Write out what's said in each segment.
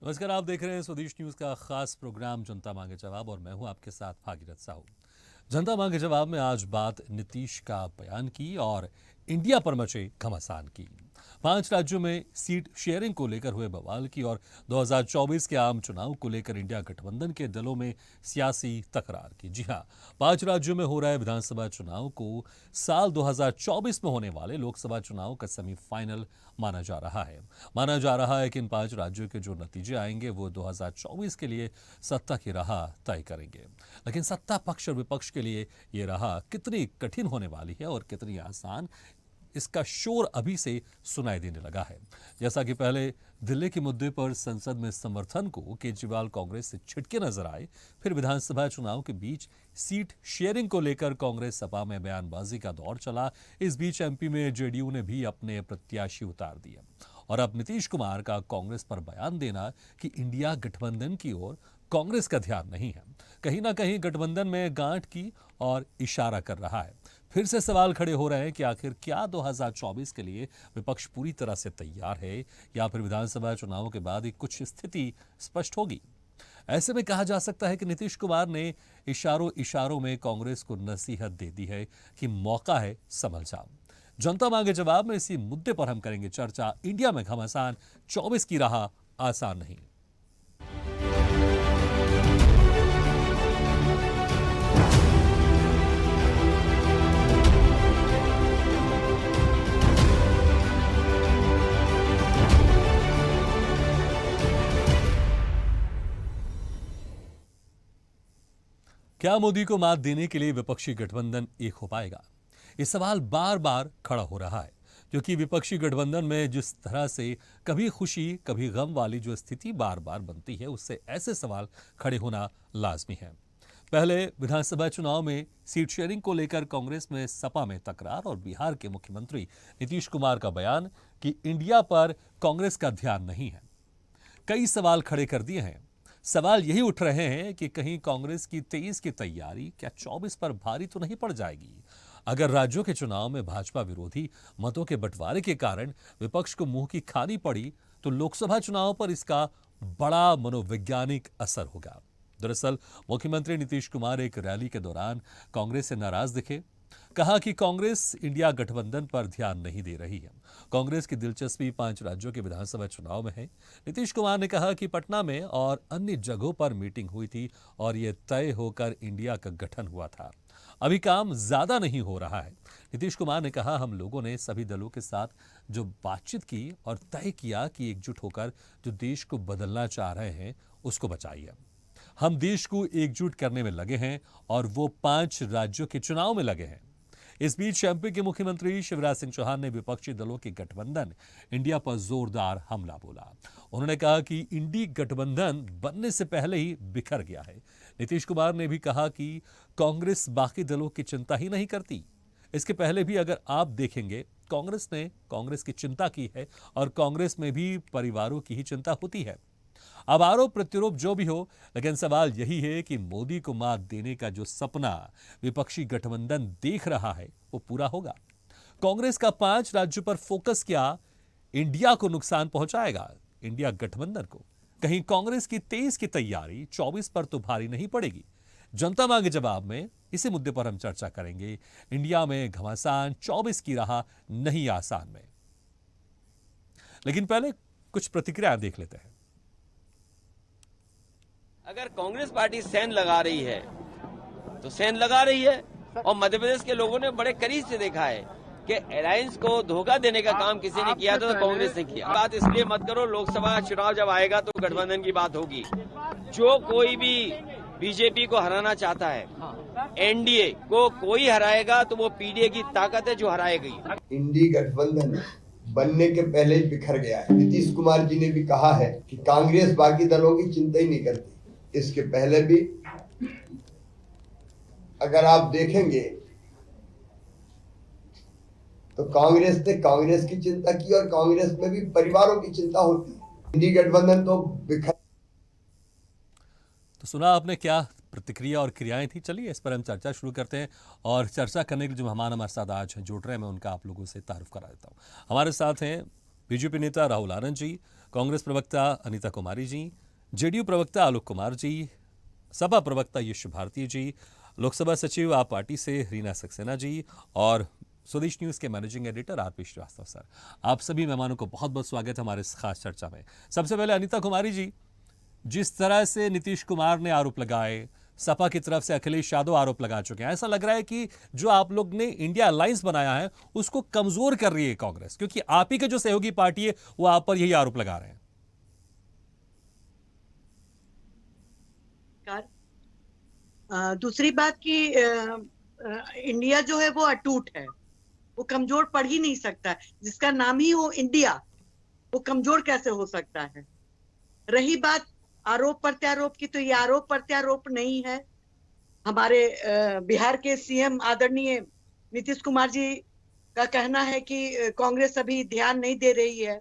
नमस्कार, आप देख रहे हैं स्वदेश न्यूज का खास प्रोग्राम जनता मांगे जवाब और मैं हूं आपके साथ भागीरथ साहू। जनता मांगे जवाब में आज बात नीतीश का बयान की और इंडिया पर मचे घमासान की। 5 राज्यों में सीट शेयरिंग को लेकर हुए बवाल की और 2024 के आम चुनाव को लेकर इंडिया गठबंधन के दलों में सियासी तकरार की। जी हां, 5 राज्यों में हो रहे विधानसभा चुनाव को साल 2024 में होने वाले लोकसभा चुनाव का सेमीफाइनल माना जा रहा है। माना जा रहा है कि इन 5 राज्यों के जो नतीजे आएंगे वो 2024 के लिए सत्ता की राह तय करेंगे। लेकिन सत्ता पक्ष और विपक्ष के लिए ये राह कितनी कठिन होने वाली है और कितनी आसान, इसका शोर अभी से सुनाई देने लगा है। जैसा कि पहले दिल्ली के मुद्दे पर संसद में समर्थन को केजरीवाल कांग्रेस से छिटके नजर आए, फिर विधानसभा चुनाव के बीच सीट शेयरिंग को लेकर कांग्रेस सपा में बयानबाजी का दौर चला। इस बीच एमपी में जेडीयू ने भी अपने प्रत्याशी उतार दिए और अब नीतीश कुमार का कांग्रेस पर बयान देना कि इंडिया गठबंधन की ओर कांग्रेस का ध्यान नहीं है, कहीं ना कहीं गठबंधन में गांठ की और इशारा कर रहा है। फिर से सवाल खड़े हो रहे हैं कि आखिर क्या 2024 के लिए विपक्ष पूरी तरह से तैयार है या फिर विधानसभा चुनावों के बाद ही कुछ स्थिति स्पष्ट होगी। ऐसे में कहा जा सकता है कि नीतीश कुमार ने इशारों इशारों में कांग्रेस को नसीहत दे दी है कि मौका है, संभल जाओ। जनता मांगे जवाब में इसी मुद्दे पर हम करेंगे चर्चा। इंडिया में घमासान, 24 की राह आसान नहीं। क्या मोदी को मात देने के लिए विपक्षी गठबंधन एक हो पाएगा? ये सवाल बार बार खड़ा हो रहा है क्योंकि विपक्षी गठबंधन में जिस तरह से कभी खुशी कभी गम वाली जो स्थिति बार बार बनती है, उससे ऐसे सवाल खड़े होना लाजमी है। पहले विधानसभा चुनाव में सीट शेयरिंग को लेकर कांग्रेस में सपा में तकरार और बिहार के मुख्यमंत्री नीतीश कुमार का बयान कि इंडिया पर कांग्रेस का ध्यान नहीं है, कई सवाल खड़े कर दिए हैं। सवाल यही उठ रहे हैं कि कहीं कांग्रेस की 23 की तैयारी क्या 24 पर भारी तो नहीं पड़ जाएगी? अगर राज्यों के चुनाव में भाजपा विरोधी मतों के बंटवारे के कारण विपक्ष को मुंह की खानी पड़ी तो लोकसभा चुनाव पर इसका बड़ा मनोवैज्ञानिक असर होगा। दरअसल मुख्यमंत्री नीतीश कुमार एक रैली के दौरान कांग्रेस से नाराज दिखे। कहा कि कांग्रेस इंडिया गठबंधन पर ध्यान नहीं दे रही है। कांग्रेस की दिलचस्पी 5 राज्यों के विधानसभा चुनाव में है। नीतीश कुमार ने कहा कि पटना में और अन्य जगहों पर मीटिंग हुई थी और यह तय होकर इंडिया का गठन हुआ था। अभी काम ज्यादा नहीं हो रहा है। नीतीश कुमार ने कहा, हम लोगों ने सभी दलों के साथ जो बातचीत की और तय किया कि एकजुट होकर जो देश को बदलना चाह रहे हैं उसको बचाइए। हम देश को एकजुट करने में लगे हैं और वो 5 राज्यों के चुनाव में लगे हैं। इस बीच एमपी के मुख्यमंत्री शिवराज सिंह चौहान ने विपक्षी दलों के गठबंधन इंडिया पर जोरदार हमला बोला। उन्होंने कहा कि इंडी गठबंधन बनने से पहले ही बिखर गया है। नीतीश कुमार ने भी कहा कि कांग्रेस बाकी दलों की चिंता ही नहीं करती। इसके पहले भी अगर आप देखेंगे, कांग्रेस ने कांग्रेस की चिंता की है और कांग्रेस में भी परिवारों की ही चिंता होती है। अब आरोप प्रत्यारोप जो भी हो, लेकिन सवाल यही है कि मोदी को मात देने का जो सपना विपक्षी गठबंधन देख रहा है वो पूरा होगा? कांग्रेस का 5 राज्यों पर फोकस क्या इंडिया को नुकसान पहुंचाएगा, इंडिया गठबंधन को? कहीं कांग्रेस की 23 की तैयारी 24 पर तो भारी नहीं पड़ेगी? जनता मांगे जवाब में इसी मुद्दे पर हम चर्चा करेंगे। इंडिया में घमासान, 24 की राह नहीं आसान में। लेकिन पहले कुछ प्रतिक्रिया देख लेते हैं। अगर कांग्रेस पार्टी सेंध लगा रही है तो सेंध लगा रही है, और मध्य प्रदेश के लोगों ने बड़े करीब से देखा है कि अलायंस को धोखा देने का काम किसी ने किया तो कांग्रेस ने किया। बात इसलिए मत करो, लोकसभा चुनाव जब आएगा तो गठबंधन की बात होगी। जो कोई भी बीजेपी को हराना चाहता है, एनडीए को कोई हराएगा तो वो पीडीए की ताकत है जो हराएगी। इंडी गठबंधन बनने के पहले ही बिखर गया है। नीतीश कुमार जी ने भी कहा है कि कांग्रेस बाकी दलों की चिंता ही नहीं करती। इसके पहले भी अगर आप देखेंगे तो कांग्रेस ने कांग्रेस की चिंता की और कांग्रेस में भी परिवारों की चिंता होती है। इंडी गठबंधन तो बिखर। तो सुना आपने क्या प्रतिक्रिया और क्रियाएं थी। चलिए इस पर हम चर्चा शुरू करते हैं और चर्चा करने के लिए जो मेहमान हमारे साथ आज जुड़ रहे हैं, मैं उनका आप लोगों से तारुफ करा देता हूं। हमारे साथ हैं बीजेपी नेता राहुल आनंद जी, कांग्रेस प्रवक्ता अनीता कुमारी जी, जेडीयू प्रवक्ता आलोक कुमार जी, सपा प्रवक्ता यश भारती जी, लोकसभा सचिव आप पार्टी से रीना सक्सेना जी और स्वदेश न्यूज के managing editor RP Shrivastava sir, आप सभी मेहमानों को बहुत बहुत स्वागत है हमारे इस खास चर्चा में। सबसे पहले अनीता कुमारी जी, जिस तरह से नीतीश कुमार ने आरोप लगाए, सपा की तरफ से अखिलेश यादव आरोप लगा चुके हैं, ऐसा लग रहा है कि जो आप लोग ने इंडिया अलायंस बनाया है उसको कमजोर कर रही है कांग्रेस, क्योंकि आप ही के जो सहयोगी पार्टी है वो आप पर यही आरोप लगा रहे हैं। दूसरी बात कि इंडिया जो है वो अटूट है, वो कमजोर पड़ ही नहीं सकता। जिसका नाम ही हो इंडिया, वो कमजोर कैसे हो सकता है। रही बात आरोप प्रत्यारोप की, तो ये आरोप प्रत्यारोप नहीं है। हमारे बिहार के सीएम आदरणीय नीतीश कुमार जी का कहना है कि कांग्रेस अभी ध्यान नहीं दे रही है,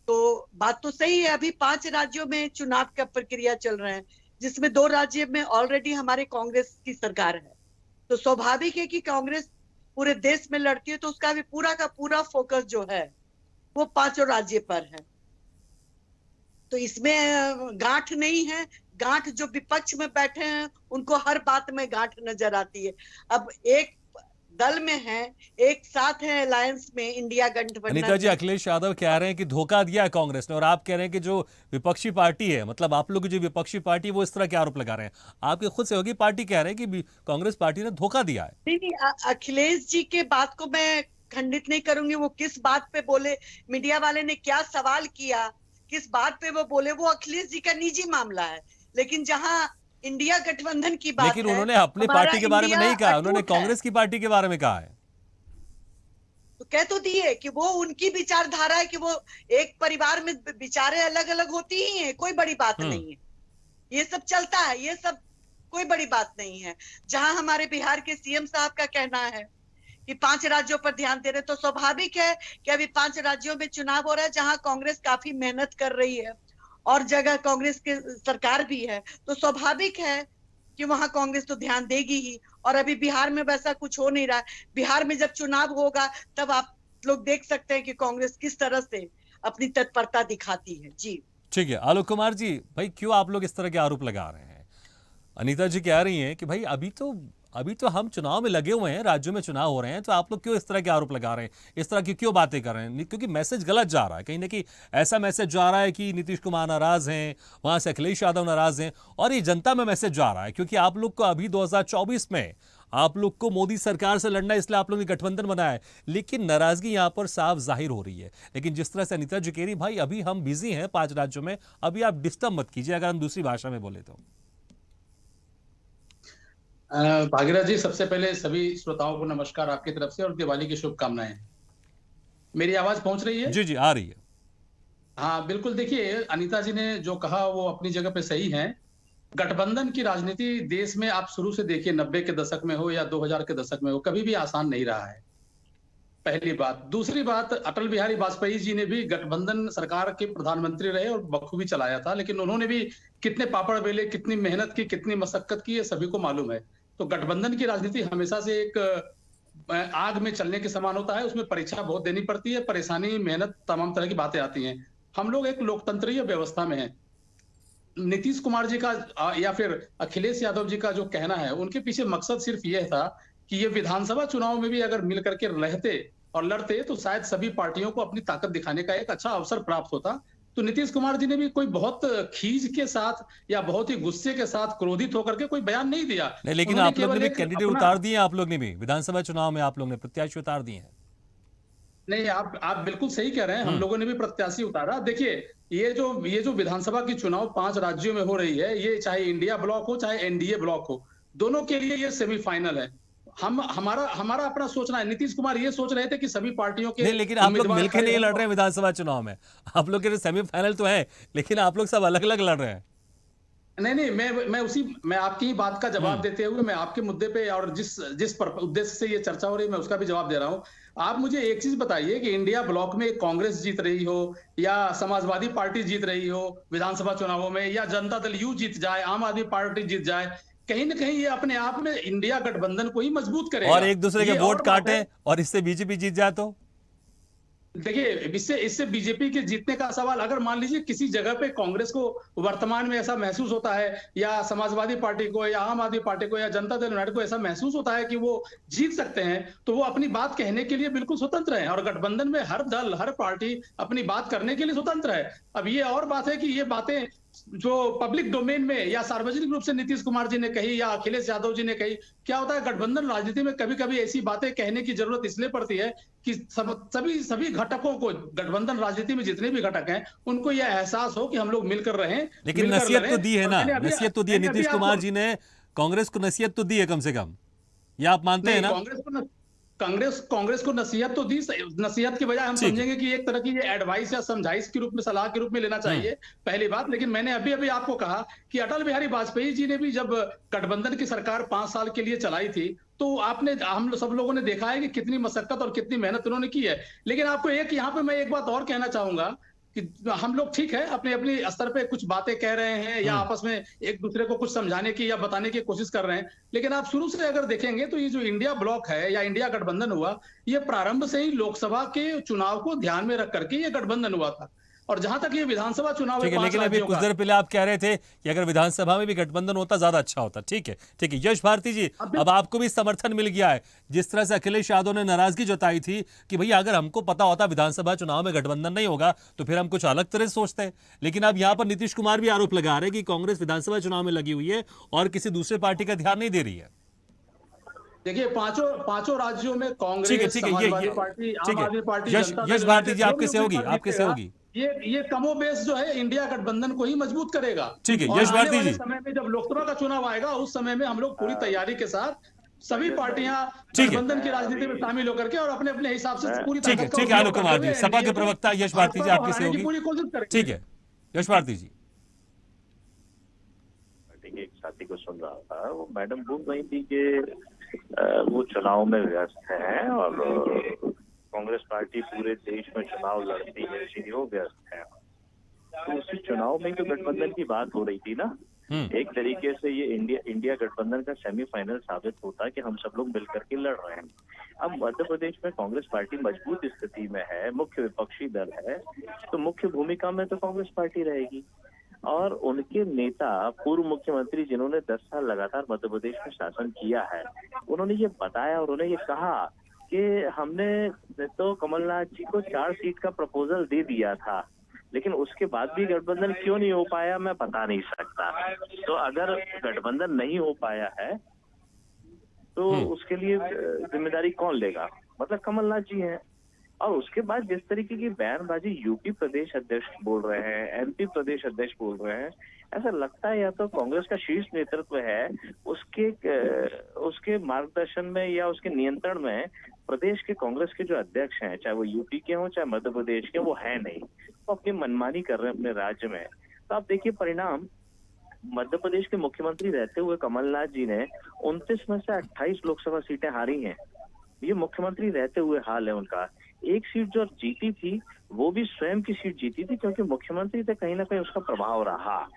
तो बात तो सही है। अभी 5 राज्यों में चुनाव का प्रक्रिया चल रहे हैं, जिसमें 2 राज्य में ऑलरेडी हमारे कांग्रेस की सरकार है। तो स्वाभाविक है कि कांग्रेस पूरे देश में लड़ती है, तो उसका भी पूरा का पूरा फोकस जो है वो 5 राज्य पर है। तो इसमें गांठ नहीं है। गांठ जो विपक्ष में बैठे हैं उनको हर बात में गांठ नजर आती है। अब एक दल में है, एक साथ है अलायंस में, इंडिया गठबंधन। अनीता जी, अखिलेश यादव कह रहे हैं कि धोखा दिया है कांग्रेस ने, और आप कह रहे हैं कि जो विपक्षी पार्टी है, मतलब आप लोग की जो विपक्षी पार्टी है, वो इस तरह के आरोप लगा रहे हैं। आपके खुद सहयोगी पार्टी कह रहे हैं कि कांग्रेस पार्टी ने धोखा दिया है। नहीं, अखिलेश जी के बात को मैं खंडित नहीं करूंगी। वो किस बात पे बोले, मीडिया वाले ने क्या सवाल किया, किस बात पे वो बोले, वो अखिलेश जी का निजी मामला है। लेकिन जहां इंडिया गठबंधन की बात लेकिन है, उन्होंने अपनी पार्टी के बारे में नहीं कहा, उन्होंने कांग्रेस की पार्टी के बारे में कहा है। तो कह तो दिए कि वो उनकी विचारधारा है, कि वो एक परिवार में विचारें अलग अलग होती ही हैं, कोई बड़ी बात नहीं है। ये सब चलता है, ये सब कोई बड़ी बात नहीं है। जहां हमारे बिहार के सीएम साहब का कहना है कि 5 राज्यों पर ध्यान दे रहे, तो स्वाभाविक है कि अभी 5 राज्यों में चुनाव हो रहा है, जहां कांग्रेस काफी मेहनत कर रही है और जगह कांग्रेस की सरकार भी है, तो स्वाभाविक है कि वहां कांग्रेस तो ध्यान देगी ही। और अभी बिहार में वैसा कुछ हो नहीं रहा है। बिहार में जब चुनाव होगा तब आप लोग देख सकते हैं कि कांग्रेस किस तरह से अपनी तत्परता दिखाती है। जी ठीक है, आलोक कुमार जी, भाई क्यों आप लोग इस तरह के आरोप लगा रहे हैं? अनीता जी कह रही हैं कि भाई अभी तो हम चुनाव में लगे हुए हैं, राज्यों में चुनाव हो रहे हैं, तो आप लोग क्यों इस तरह के आरोप लगा रहे हैं, इस तरह की क्यों बातें कर रहे हैं? क्योंकि मैसेज गलत जा रहा है, कहीं ना कहीं ऐसा मैसेज जा रहा है कि नीतीश कुमार नाराज हैं, वहां से अखिलेश यादव नाराज हैं, और ये जनता में मैसेज जा रहा है। क्योंकि आप लोग को अभी 2024 में आप लोग को मोदी सरकार से लड़ना है, इसलिए आप लोग ने गठबंधन बनाया है, लेकिन नाराजगी यहां पर साफ जाहिर हो रही है। लेकिन जिस तरह से अनीता जी कह रही, भाई अभी हम बिजी हैं 5 राज्यों में, अभी आप डिस्टर्ब मत कीजिए, अगर हम दूसरी भाषा में बोले तो। भागीरथ जी, सबसे पहले सभी श्रोताओं को नमस्कार आपकी तरफ से और दिवाली की शुभकामनाएं। मेरी आवाज पहुंच रही है? जी जी, आ रही है। हाँ बिल्कुल। देखिए, अनीता जी ने जो कहा वो अपनी जगह पे सही है। गठबंधन की राजनीति देश में आप शुरू से देखिए, 90 के दशक में हो या 2000 के दशक में हो, कभी भी आसान नहीं रहा है, पहली बात। दूसरी बात, अटल बिहारी वाजपेयी जी ने भी गठबंधन सरकार के प्रधानमंत्री रहे और बखूबी चलाया था, लेकिन उन्होंने भी कितने पापड़ बेले, कितनी मेहनत की, कितनी मशक्कत की, ये सभी को मालूम है। तो गठबंधन की राजनीति हमेशा से एक आग में चलने के समान होता है। उसमें परीक्षा बहुत देनी पड़ती है, परेशानी, मेहनत, तमाम तरह की बातें आती हैं। हम लोग एक लोकतंत्रीय व्यवस्था में हैं। नीतीश कुमार जी का या फिर अखिलेश यादव जी का जो कहना है, उनके पीछे मकसद सिर्फ यह था कि ये विधानसभा चुनाव में भी अगर मिल करके रहते और लड़ते तो शायद सभी पार्टियों को अपनी ताकत दिखाने का एक अच्छा अवसर प्राप्त होता। तो नीतीश कुमार जी ने भी कोई बहुत खीज के साथ या बहुत ही गुस्से के साथ, क्रोधित होकर के कोई बयान नहीं दिया। नहीं, लेकिन आप लोग ने भी कैंडिडेट उतार दिए, आप लोग ने भी विधानसभा चुनाव में आप लोग ने प्रत्याशी उतार दिए हैं। नहीं, आप बिल्कुल सही कह रहे हैं। हम लोगों ने भी प्रत्याशी उतारा। देखिए, ये जो विधानसभा की चुनाव 5 राज्यों में हो रही है, ये चाहे इंडिया ब्लॉक हो चाहे एनडीए ब्लॉक हो, दोनों के लिए ये सेमीफाइनल है। हमारा अपना सोचना है। नीतीश कुमार ये सोच रहे थे कि सभी पार्टियों के नहीं, लेकिन आप लोग मिलकर नहीं लड़ रहे हैं विधानसभा चुनाव में। आप लोग के सेमीफाइनल तो है, लेकिन आप लोग सब अलग अलग लड़ रहे हैं। नहीं, मैं आपकी ही बात का जवाब देते हुए मैं आपके मुद्दे पे और जिस उद्देश्य से ये चर्चा हो रही है, मैं उसका भी जवाब दे रहा हूं। आप मुझे एक चीज बताइए कि इंडिया ब्लॉक में कांग्रेस जीत रही हो या समाजवादी पार्टी जीत रही हो विधानसभा चुनावों में, या जनता दल यू जीत जाए, आम आदमी पार्टी जीत जाए, कहीं ना कहीं ये अपने आप में इंडिया गठबंधन को ही मजबूत करेगा और एक दूसरे के वोट काटे और इससे बीजेपी जीत जाए तो देखिए, इससे इससे बीजेपी के जीतने का सवाल, अगर मान लीजिए किसी जगह पे कांग्रेस को वर्तमान में ऐसा महसूस होता है, या समाजवादी पार्टी को या आम आदमी पार्टी को या जनता दल यूनाइटेड को ऐसा महसूस होता है कि वो जीत सकते हैं, तो वो अपनी बात कहने के लिए बिल्कुल स्वतंत्र हैं। और गठबंधन में हर दल, हर पार्टी अपनी बात करने के लिए स्वतंत्र है। अब ये और बात है कि ये बातें जो पब्लिक डोमेन में या सार्वजनिक रूप से नीतीश कुमार जी ने कही या अखिलेश यादव जी ने कही, क्या होता है गठबंधन राजनीति में कभी कभी ऐसी बातें कहने की जरूरत इसलिए पड़ती है कि सभी घटकों को, गठबंधन राजनीति में जितने भी घटक हैं, उनको यह एहसास हो कि हम लोग मिलकर रहें, लेकिन मिलकर नसीहत लड़ें। तो दी है और ना, नसीहत तो दी है मैंने अभी नीतीश कुमार आपको- जी ने, कांग्रेस को नसीहत तो दी है कम से कम, या आप मानते हैं नहीं, ना? कांग्रेस को नसीहत तो दी। नसीहत के बजाय हम ठीक है। समझेंगे कि एक तरह की ये एडवाइस या समझाइश के रूप में, सलाह के रूप में लेना चाहिए, पहली बात। लेकिन मैंने अभी अभी आपको कहा कि अटल बिहारी वाजपेयी जी ने भी जब गठबंधन की सरकार 5 साल के लिए चलाई थी, तो हम सब लोगों ने देखा है कि कितनी मशक्कत और कितनी मेहनत उन्होंने की है। लेकिन आपको यहाँ पे मैं एक बात और कहना चाहूंगा कि हम लोग ठीक है, अपने अपने स्तर पे कुछ बातें कह रहे हैं या आपस में एक दूसरे को कुछ समझाने की या बताने की कोशिश कर रहे हैं, लेकिन आप शुरू से अगर देखेंगे तो ये जो इंडिया ब्लॉक है या इंडिया गठबंधन हुआ, ये प्रारंभ से ही लोकसभा के चुनाव को ध्यान में रख करके ये गठबंधन हुआ था। और जहां तक ये विधानसभा चुनाव ठीक है, 5 लेकिन अभी राज्यों कुछ का, देर पहले आप कह रहे थे कि अगर विधानसभा में भी गठबंधन होता ज्यादा अच्छा होता। ठीक है, ठीक है यश भारती जी, अब आपको भी समर्थन मिल गया है। जिस तरह से अखिलेश यादव ने नाराजगी जताई थी कि भैया अगर हमको पता होता विधानसभा चुनाव में गठबंधन नहीं होगा तो फिर हम कुछ अलग तरह से सोचते हैं, लेकिन अब यहां पर नीतीश कुमार भी आरोप लगा रहे हैं कि कांग्रेस विधानसभा चुनाव में लगी हुई है और किसी दूसरे पार्टी का ध्यान नहीं दे रही है। देखिए पांचों राज्यों में ठीक है, कांग्रेस, ठीक है, समाजवादी पार्टी, ठीक आम है। आदमी पार्टी, यश जनता दल यश भारती यूनाइटेड, जी, जो आपके भी से होगी, उम्मीदवार आपके से जीतेगा, होगी। ये कमोबेश जो है इंडिया गठबंधन को ही मजबूत करेगा। ठीक है, और यश आने भारती वाले जी। समय में जब लोकसभा का चुनाव आएगा, उस समय में हम लोग पूरी तैयारी के साथ सभी पार्टियां ठीक है। गठबंधन की राजनीति में शामिल होकर के और अपने अपने हिसाब से पूरी ठीक है, ताकत का ठीक है, आलोक उपयोग कुमार करते जी, हुए सपा के एनडीए को, प्रवक्ता यश भारती जी, भाजपा को आपके से हराने की होगी। पूरी कोशिश करेंगे। ठीक है, यश भारती जी। एक साथी को सुन रहा था, वो मैडम बोल रही थी कि वो चुनाव में व्यस्त हैं और कांग्रेस पार्टी पूरे देश में चुनाव लड़ती है, इसीलिए वो व्यस्त है। तो उसी चुनाव में तो गठबंधन की बात हो रही थी ना। एक तरीके से ये इंडिया गठबंधन का सेमीफाइनल साबित होता है कि हम सब लोग मिलकर के लड़ रहे हैं। अब मध्य प्रदेश में कांग्रेस पार्टी मजबूत स्थिति में है, मुख्य विपक्षी दल है, तो मुख्य भूमिका में तो कांग्रेस पार्टी रहेगी। और उनके नेता, पूर्व मुख्यमंत्री जिन्होंने 10 साल लगातार मध्य प्रदेश में शासन किया है, उन्होंने ये बताया और उन्हें ये कहा कि हमने तो कमलनाथ जी को 4 सीट का प्रपोजल दे दिया था, लेकिन उसके बाद भी गठबंधन क्यों नहीं हो पाया मैं बता नहीं सकता। तो अगर गठबंधन नहीं हो पाया है तो उसके लिए जिम्मेदारी कौन लेगा? मतलब कमलनाथ जी हैं। और उसके बाद जिस तरीके की बयानबाजी यूपी प्रदेश अध्यक्ष बोल रहे हैं, एमपी प्रदेश अध्यक्ष बोल रहे हैं, ऐसा लगता है या तो कांग्रेस का शीर्ष नेतृत्व है उसके मार्गदर्शन में या उसके नियंत्रण में प्रदेश के कांग्रेस के जो अध्यक्ष हैं, चाहे वो यूपी के हों चाहे मध्य प्रदेश के, वो है नहीं। वो अपनी मनमानी कर रहे हैं अपने राज्य में। तो आप देखिए परिणाम, मध्य प्रदेश के मुख्यमंत्री रहते हुए कमलनाथ जी ने 29 में से 28 लोकसभा सीटें हारी हैं। ये मुख्यमंत्री रहते हुए हाल है उनका। एक सीट जो जीती थी वो भी स्वयं की सीट जीती थी, क्योंकि मुख्यमंत्री थे, कहीं ना कहीं उसका प्रभाव रहा।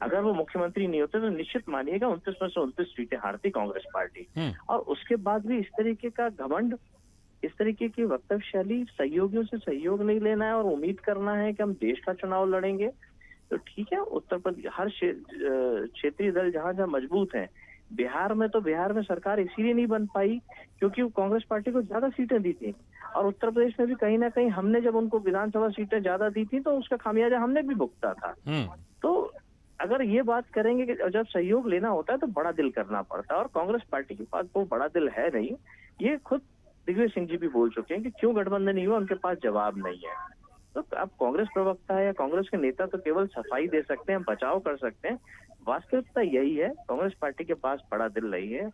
अगर वो मुख्यमंत्री नहीं होते तो निश्चित मानिएगा 29 में से 29 सीटें हारती कांग्रेस पार्टी। और उसके बाद भी इस तरीके का घमंड, इस तरीके की वक्तव्य शैली, सहयोगियों से सहयोग नहीं लेना है और उम्मीद करना है कि हम देश का चुनाव लड़ेंगे। तो ठीक है, उत्तर प्रदेश हर क्षेत्रीय दल जहां जहां मजबूत हैं, बिहार में सरकार इसीलिए नहीं बन पाई क्योंकि वो कांग्रेस पार्टी को ज्यादा सीटें दी थी। और उत्तर प्रदेश में भी कहीं ना कहीं हमने जब उनको विधानसभा सीटें ज्यादा दी थी तो उसका खामियाजा हमने भी भुगता था। तो अगर ये बात करेंगे कि जब सहयोग लेना होता है तो बड़ा दिल करना पड़ता है, और कांग्रेस पार्टी के पास वो बड़ा दिल है नहीं। ये खुद दिग्विजय सिंह जी भी बोल चुके हैं कि क्यों गठबंधन नहीं हुआ, उनके पास जवाब नहीं है। तो अब कांग्रेस प्रवक्ता है या कांग्रेस के नेता तो केवल सफाई दे सकते हैं, बचाव कर सकते हैं। वास्तविकता यही है, कांग्रेस पार्टी के पास बड़ा दिल नहीं है।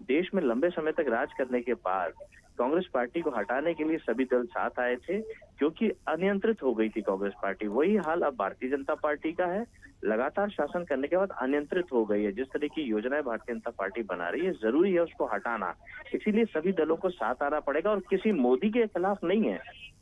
देश में लंबे समय तक राज करने के बाद कांग्रेस पार्टी को हटाने के लिए सभी दल साथ आए थे, क्योंकि अनियंत्रित हो गई थी कांग्रेस पार्टी। वही हाल अब भारतीय जनता पार्टी का है। लगातार शासन करने के बाद अनियंत्रित हो गई है। जिस तरह की योजनाएं भारतीय जनता पार्टी बना रही है, जरूरी है उसको हटाना। इसीलिए सभी दलों को साथ आना पड़ेगा, और किसी मोदी के खिलाफ नहीं है।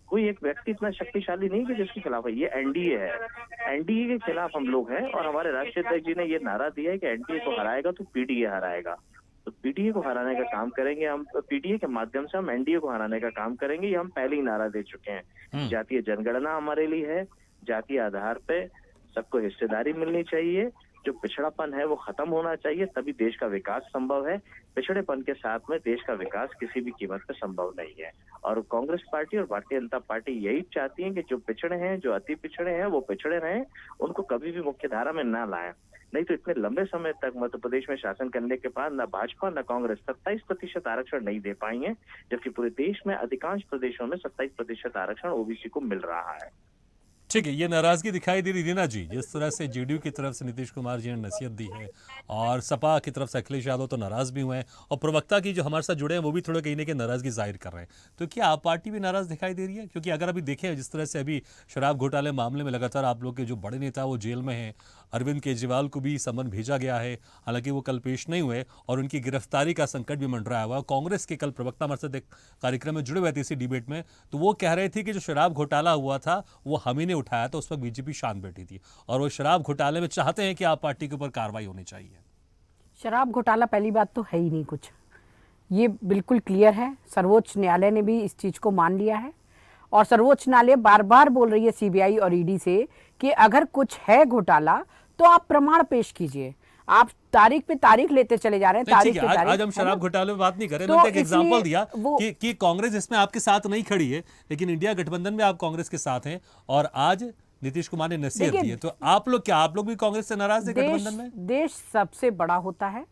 कोई एक व्यक्ति इतना शक्तिशाली नहीं कि जिसके खिलाफ है। ये एनडीए है, एनडीए के खिलाफ हम लोग हैं। और हमारे राष्ट्रीय अध्यक्ष जी ने ये नारा दिया है कि एनडीए को हराएगा तो पीडीए हराएगा। तो तो पीडीए को हराने का काम करेंगे हम, पीडीए के माध्यम से हम एनडीए को हराने का काम करेंगे, ये हम पहले ही नारा दे चुके हैं। जातीय जनगणना हमारे लिए है, जातीय आधार पे सबको हिस्सेदारी मिलनी चाहिए, जो पिछड़ापन है वो खत्म होना चाहिए, तभी देश का विकास संभव है। पिछड़ेपन के साथ में देश का विकास किसी भी कीमत पर संभव नहीं है। और कांग्रेस पार्टी और भारतीय जनता पार्टी यही चाहती है कि जो पिछड़े हैं, जो अति पिछड़े हैं, वो पिछड़े रहें, उनको कभी भी मुख्य धारा में ना लाएं। नहीं तो इतने लंबे समय तक मध्य प्रदेश में शासन करने के बाद न भाजपा न कांग्रेस 27% आरक्षण नहीं दे पाई है, जबकि पूरे देश में अधिकांश प्रदेशों में 27% आरक्षण ओबीसी को मिल रहा है। ठीक है, ये नाराजगी दिखाई दे रही थी ना जी, जिस तरह से जेडीयू की तरफ से नीतीश कुमार जी ने नसीहत दी है और सपा की तरफ से अखिलेश यादव तो नाराज भी हुए हैं और प्रवक्ता की जो हमारे साथ जुड़े हैं वो भी थोड़ा कहीं ना कहीं नाराजगी जाहिर कर रहे हैं। तो क्या आप पार्टी भी नाराज दिखाई दे रही है? क्योंकि अगर अभी देखें जिस तरह से अभी शराब घोटाले मामले में लगातार आप लोग के जो बड़े नेता वो जेल में हैं, अरविंद केजरीवाल को भी समन भेजा गया है, हालांकि वो कल पेश नहीं हुए और उनकी गिरफ्तारी का संकट भी मंडराया हुआ। कांग्रेस के कल प्रवक्ता हमारे साथ एक कार्यक्रम में जुड़े हुए थे इसी डिबेट में, तो वो कह रहे थे कि जो शराब घोटाला हुआ था वो हम ही ने उठाया था, उस वक्त बीजेपी शांत बैठी थी और वो शराब घोटाले में चाहते हैं कि आप पार्टी के ऊपर कार्रवाई होनी चाहिए। शराब घोटाला पहली बात तो है ही नहीं कुछ, ये बिल्कुल क्लियर है। सर्वोच्च न्यायालय ने भी इस चीज को मान लिया है और सर्वोच्च न्यायालय बार बार बोल रही है सीबीआई और ईडी से कि अगर कुछ है घोटाला तो आप प्रमाण पेश कीजिए। आप तारीख पे तारीख लेते चले जा रहे हैं, तारीख पे तारीख। आज हम शराब घोटाले में बात नहीं कर रहे, तो मैंने एक एग्जांपल दिया वो- कि कांग्रेस इसमें आपके साथ नहीं खड़ी है, लेकिन इंडिया गठबंधन में आप कांग्रेस के साथ हैं और आज नीतीश कुमार ने नसीहत दी है। तो आप लोग भी कांग्रेस से नाराज है गठबंधन में? देश सबसे बड़ा होता है।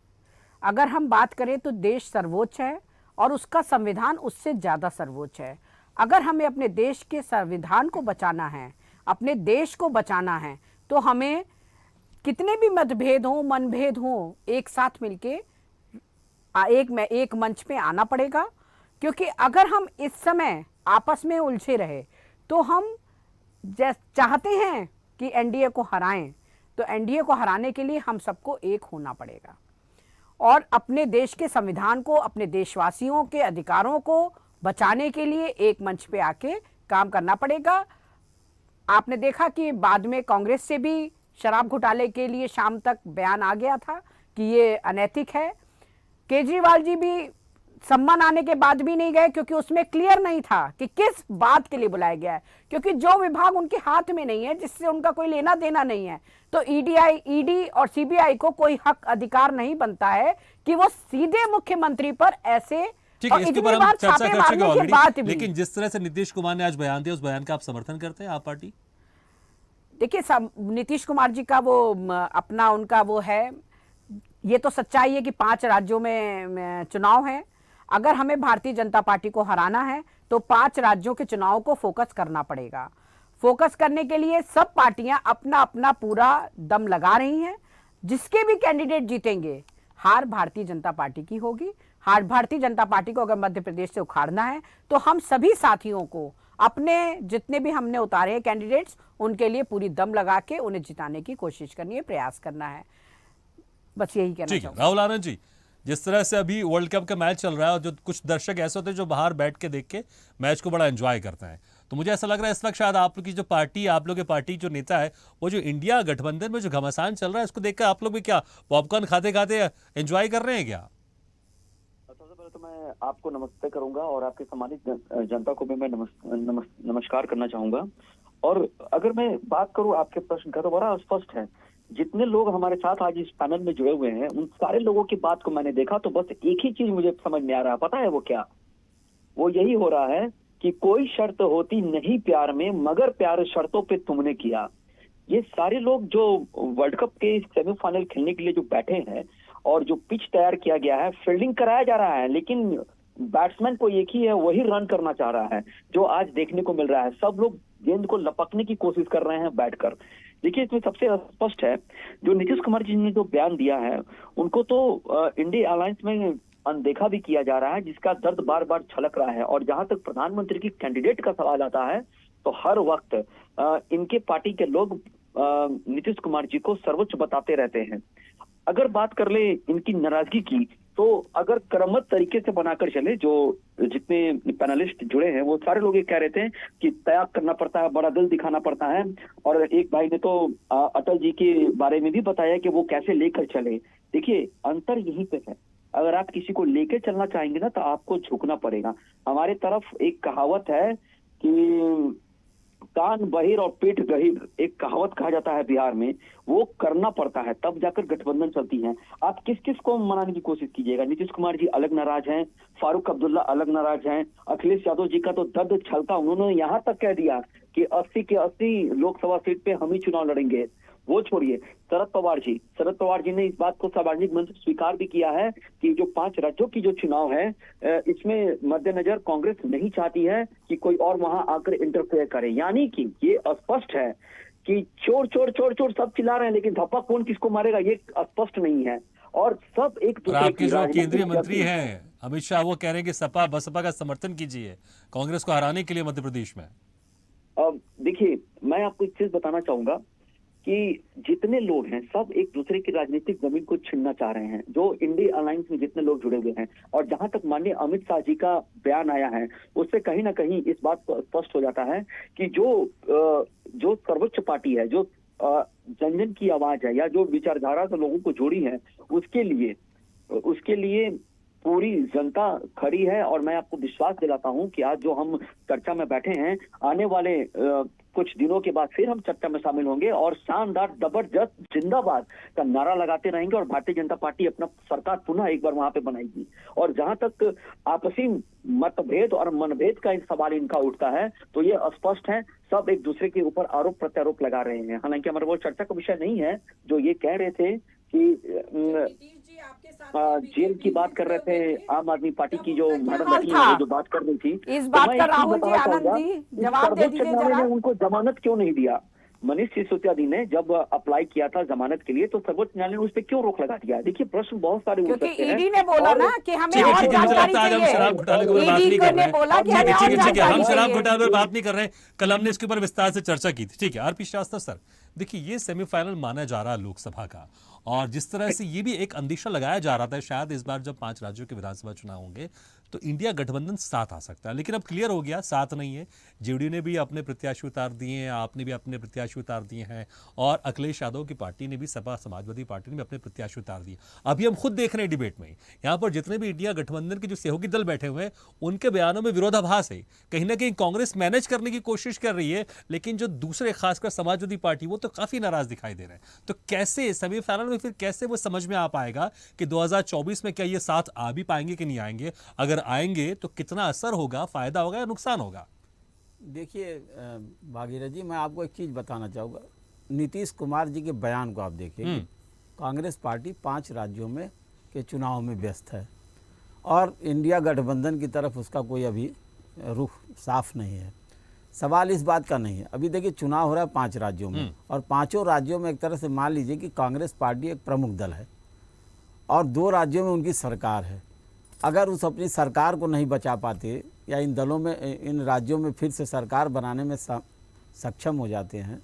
अगर हम बात करें तो देश सर्वोच्च है और उसका संविधान उससे ज्यादा सर्वोच्च है। अगर हमें अपने देश के संविधान को बचाना है, अपने देश को बचाना है, तो हमें कितने भी मतभेद हो, मनभेद हो, एक साथ मिलके एक मंच पे आना पड़ेगा। क्योंकि अगर हम इस समय आपस में उलझे रहे तो हम चाहते हैं कि एनडीए को हराएं, तो एनडीए को हराने के लिए हम सबको एक होना पड़ेगा और अपने देश के संविधान को, अपने देशवासियों के अधिकारों को बचाने के लिए एक मंच पे आके काम करना पड़ेगा। आपने देखा कि बाद में कांग्रेस से भी शराब घोटाले के लिए शाम तक बयान आ गया था कि ये अनैतिक है। केजरीवाल जी भी सम्मान आने के बाद भी नहीं गए क्योंकि उसमें क्लियर नहीं था कि किस बात के लिए बुलाया गया है, क्योंकि जो विभाग उनके हाथ में नहीं है, जिससे उनका कोई लेना देना नहीं है, तो ईडी और सीबीआई को कोई हक अधिकार नहीं बनता है कि वो सीधे मुख्यमंत्री पर ऐसे ठीक है, इसके ऊपर हम चर्चा कर चुके हैं बात ऑलरेडी। भी। लेकिन जिस तरह से नीतीश कुमार ने आज बयान दिया, उस बयान का आप समर्थन करते हैं आप पार्टी? देखिए, नीतीश कुमार जी का वो अपना उनका वो है, ये तो सच्चाई है कि 5 राज्यों में चुनाव है। अगर हमें भारतीय जनता पार्टी को हराना है तो 5 राज्यों के चुनाव को फोकस करना पड़ेगा। फोकस करने के लिए सब पार्टियां अपना अपना पूरा दम लगा रही हैं। जिसके भी कैंडिडेट जीतेंगे, हार भारतीय जनता पार्टी की होगी। हार भारतीय जनता पार्टी को अगर मध्य प्रदेश से उखाड़ना है तो हम सभी साथियों को अपने जितने भी हमने उतारे हैं कैंडिडेट्स, उनके लिए पूरी दम लगा के उन्हें जिताने की कोशिश करनी है, प्रयास करना है। बस यही कहना ठीक है चाहूंगा। राहुल आनंद जी, जिस तरह से अभी वर्ल्ड कप का मैच चल रहा है और जो कुछ दर्शक ऐसे होते हैं जो बाहर बैठ के देख के मैच को बड़ा एंजॉय करते हैं, तो मुझे ऐसा लग रहा है इस वक्त शायद आप लोग की जो पार्टी, आप लोग की पार्टी जो नेता है, वो जो इंडिया गठबंधन में जो घमासान चल रहा है, इसको देखकर आप लोग भी क्या पॉपकॉर्न खाते खाते एंजॉय कर रहे हैं क्या? सबसे पहले तो मैं आपको नमस्ते करूंगा और आपके सम्मानित जनता को भी मैं नमस्कार करना चाहूंगा। और अगर मैं बात करूं आपके प्रश्न का, तो बड़ा स्पष्ट है। जितने लोग हमारे साथ आज इस पैनल में जुड़े हुए हैं, उन सारे लोगों की बात को मैंने देखा तो बस एक ही चीज मुझे समझ में आ रहा है। पता है वो क्या? वो यही हो रहा है कि कोई शर्त होती नहीं प्यार में, मगर प्यार शर्तों पे तुमने किया। ये सारे लोग जो वर्ल्ड कप के सेमीफाइनल खेलने के लिए जो बैठे हैं और जो पिच तैयार किया गया है, फील्डिंग कराया जा रहा है, लेकिन बैट्समैन को एक ही है, वही रन करना चाह रहा है, जो आज देखने को मिल रहा है। सब लोग गेंद को लपकने की कोशिश कर रहे हैं बैठकर। देखिए, इसमें सबसे स्पष्ट है, जो नीतीश कुमार जी ने जो बयान दिया है, उनको तो इंडिया अलायंस में अनदेखा भी किया जा रहा है, जिसका दर्द बार बार छलक रहा है। और जहां तक प्रधानमंत्री की कैंडिडेट का सवाल आता है, तो हर वक्त इनके पार्टी के लोग नीतीश कुमार जी को सर्वोच्च बताते रहते हैं। अगर बात कर ले इनकी नाराजगी की, तो अगर क्रमबद्ध तरीके से बनाकर चले, जो जितने पैनलिस्ट जुड़े हैं वो सारे लोग ये कह रहे थे कि त्याग करना पड़ता है, बड़ा दिल दिखाना पड़ता है। और एक भाई ने तो अटल जी के बारे में भी बताया कि वो कैसे लेकर चले। देखिए, अंतर यहीं पे है अगर आप किसी को लेके चलना चाहेंगे ना तो आपको झुकना पड़ेगा। हमारे तरफ एक कहावत है कि कान बहिर और पीठ गहीर, एक कहावत कहा जाता है बिहार में, वो करना पड़ता है तब जाकर गठबंधन चलती है। आप किस किस को मनाने की कोशिश कीजिएगा। नीतीश कुमार जी अलग नाराज हैं, फारूक अब्दुल्ला अलग नाराज हैं, अखिलेश यादव जी का तो दर्द छलका, उन्होंने यहाँ तक कह दिया कि 80 के 80 लोकसभा सीट पे हम ही चुनाव लड़ेंगे। वो छोड़िए, शरद पवार जी ने इस बात को सार्वजनिक मंच पर स्वीकार भी किया है कि जो 5 राज्यों की जो चुनाव है इसमें मद्देनजर कांग्रेस नहीं चाहती है कि कोई और वहां आकर इंटरफेयर करे। यानी कि ये स्पष्ट है कि चोर चोर चोर चोर सब चिल्ला रहे हैं, लेकिन धप्पा कौन किसको मारेगा ये स्पष्ट नहीं है। और सब एक और दूसरे आपके की जो केंद्रीय राजनीतिक मंत्री हैं अमित शाह, वो कह रहे हैं कि सपा बसपा का समर्थन कीजिए कांग्रेस को हराने के लिए मध्य प्रदेश में। देखिए, मैं आपको एक चीज बताना चाहूंगा कि जितने लोग हैं सब एक दूसरे की राजनीतिक जमीन को छीनना चाह रहे हैं, जो इंडिया अलायंस में जितने लोग जुड़े हुए हैं। और जहां तक माननीय अमित शाह जी का बयान आया है उससे कहीं ना कहीं इस बात को स्पष्ट हो जाता है कि जो सर्वोच्च पार्टी है, जो जन जन की आवाज है या जो विचारधारा से लोगों को जोड़ी है, उसके लिए पूरी जनता खड़ी है। और मैं आपको विश्वास दिलाता हूं कि आज जो हम चर्चा में बैठे हैं, आने वाले कुछ दिनों के बाद फिर हम चर्चा में शामिल होंगे और शानदार जबरदस्त जिंदाबाद का नारा लगाते रहेंगे और भारतीय जनता पार्टी अपना सरकार पुनः एक बार वहां पे बनाएगी। और जहां तक आपसी मतभेद और मनभेद का सवाल इनका उठता है तो ये स्पष्ट है, सब एक दूसरे के ऊपर आरोप प्रत्यारोप लगा रहे हैं। हालांकि हमारा वो चर्चा का विषय नहीं है। जो ये कह रहे थे कि जेल की बात कर रहे थे, आम आदमी पार्टी की जो मैडम बैठी है जो बात कर रही थी, इस बात का राहुल जी, आनंद जी जवाब दे दीजिए जरा। ने उनको जमानत क्यों नहीं दिया? मनीष सिसोदिया जी ने जब अप्लाई किया था जमानत के लिए तो सर्वोच्च न्यायालय ने उस पर क्यों रोक लगा दिया? देखिए, प्रश्न बहुत सारे उठ सकते हैं। क्योंकि ईडी ने बोला ना कि हमें और मुझे जानकारी लगता है आज हम चाहिए। शराब घोटाले के ऊपर बात नहीं ईडी कर रहे ने बोला कि हमें और ठीक है हम जानकारी शराब चाहिए। घोटाले पर बात नहीं कर रहे हैं। कल हमने इसके ऊपर विस्तार से चर्चा की थी। ठीक है, आरपी श्रीवास्तव सर, देखिए ये सेमीफाइनल माना जा रहा है लोकसभा का, और जिस तरह से ये भी एक अंदेशा लगाया जा रहा था शायद इस बार जब 5 राज्यों के विधानसभा चुनाव होंगे तो इंडिया गठबंधन साथ आ सकता है, लेकिन अब क्लियर हो गया साथ नहीं है। जेडीयू ने भी अपने प्रत्याशी उतार दिए हैं, आपने भी अपने प्रत्याशी उतार दिए हैं, और अखिलेश यादव की पार्टी ने भी, सपा समाजवादी पार्टी ने भी अपने प्रत्याशी उतार दिए। अभी हम खुद देख रहे हैं डिबेट में यहाँ पर जितने भी इंडिया गठबंधन के जो सहयोगी दल बैठे हुए हैं उनके बयानों में विरोधाभास है। कहीं ना कहीं कांग्रेस मैनेज करने की कोशिश कर रही है, लेकिन जो दूसरे खासकर समाजवादी पार्टी वो तो काफी नाराज दिखाई दे रहे हैं। तो कैसे सेमीफाइनल में फिर कैसे वो समझ में आ पाएगा कि 2024 में क्या ये साथ आ भी पाएंगे कि नहीं आएंगे? अगर आएंगे तो कितना असर होगा, फायदा होगा या नुकसान होगा? देखिए भागीरथ जी, मैं आपको एक चीज़ बताना चाहूँगा। नीतीश कुमार जी के बयान को आप देखिए, कांग्रेस पार्टी 5 राज्यों में के चुनाव में व्यस्त है और इंडिया गठबंधन की तरफ उसका कोई अभी रुख साफ नहीं है। सवाल इस बात का नहीं है। अभी देखिए चुनाव हो रहा है 5 राज्यों में, और 5 राज्यों में एक तरह से मान लीजिए कि कांग्रेस पार्टी एक प्रमुख दल है और 2 राज्यों में उनकी सरकार है। अगर उस अपनी सरकार को नहीं बचा पाते या इन दलों में, इन राज्यों में फिर से सरकार बनाने में सक्षम हो जाते हैं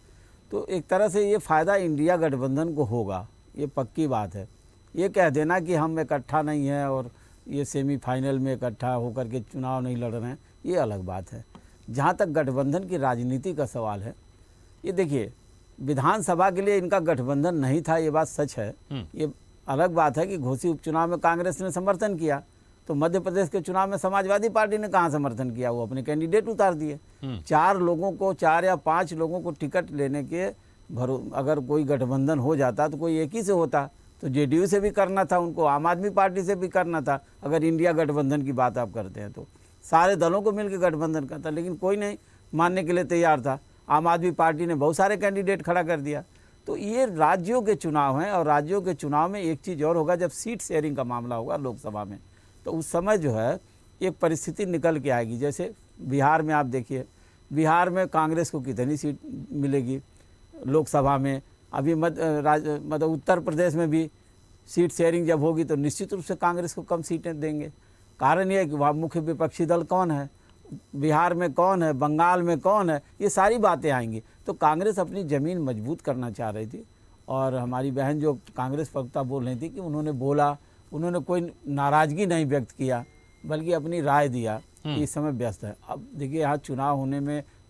तो एक तरह से ये फ़ायदा इंडिया गठबंधन को होगा, ये पक्की बात है। ये कह देना कि हम इकट्ठा नहीं हैं और ये सेमीफाइनल में इकट्ठा होकर के चुनाव नहीं लड़ रहे हैं, ये अलग बात है। जहाँ तक गठबंधन की राजनीति का सवाल है, ये देखिए विधानसभा के लिए इनका गठबंधन नहीं था, ये बात सच है। ये अलग बात है कि घोसी उपचुनाव में कांग्रेस ने समर्थन किया, तो मध्य प्रदेश के चुनाव में समाजवादी पार्टी ने कहाँ समर्थन किया? वो अपने कैंडिडेट उतार दिए। 4 लोगों को, 4 या 5 लोगों को टिकट लेने के अगर कोई गठबंधन हो जाता तो कोई एक ही से होता। तो जेडीयू से भी करना था उनको, आम आदमी पार्टी से भी करना था। अगर इंडिया गठबंधन की बात आप करते हैं तो सारे दलों को मिलकर गठबंधन करता, लेकिन कोई नहीं मानने के लिए तैयार था। आम आदमी पार्टी ने बहुत सारे कैंडिडेट खड़ा कर दिया। तो ये राज्यों के चुनाव हैं, और राज्यों के चुनाव में एक चीज़ और होगा, जब सीट शेयरिंग का मामला होगा लोकसभा में तो उस समय जो है एक परिस्थिति निकल के आएगी। जैसे बिहार में आप देखिए, बिहार में कांग्रेस को कितनी सीट मिलेगी लोकसभा में? अभी मतलब उत्तर प्रदेश में भी सीट शेयरिंग जब होगी तो निश्चित रूप से कांग्रेस को कम सीटें देंगे। कारण यह है कि वहाँ मुख्य विपक्षी दल कौन है, बिहार में कौन है, बंगाल में कौन है, ये सारी बातें आएंगी। तो कांग्रेस अपनी ज़मीन मजबूत करना चाह रही थी, और हमारी बहन जो कांग्रेस प्रवक्ता बोल रही थी कि उन्होंने कोई नाराज़गी नहीं व्यक्त किया, बल्कि अपनी राय दिया कि इस समय व्यस्त है। अब देखिए यहाँ चुनाव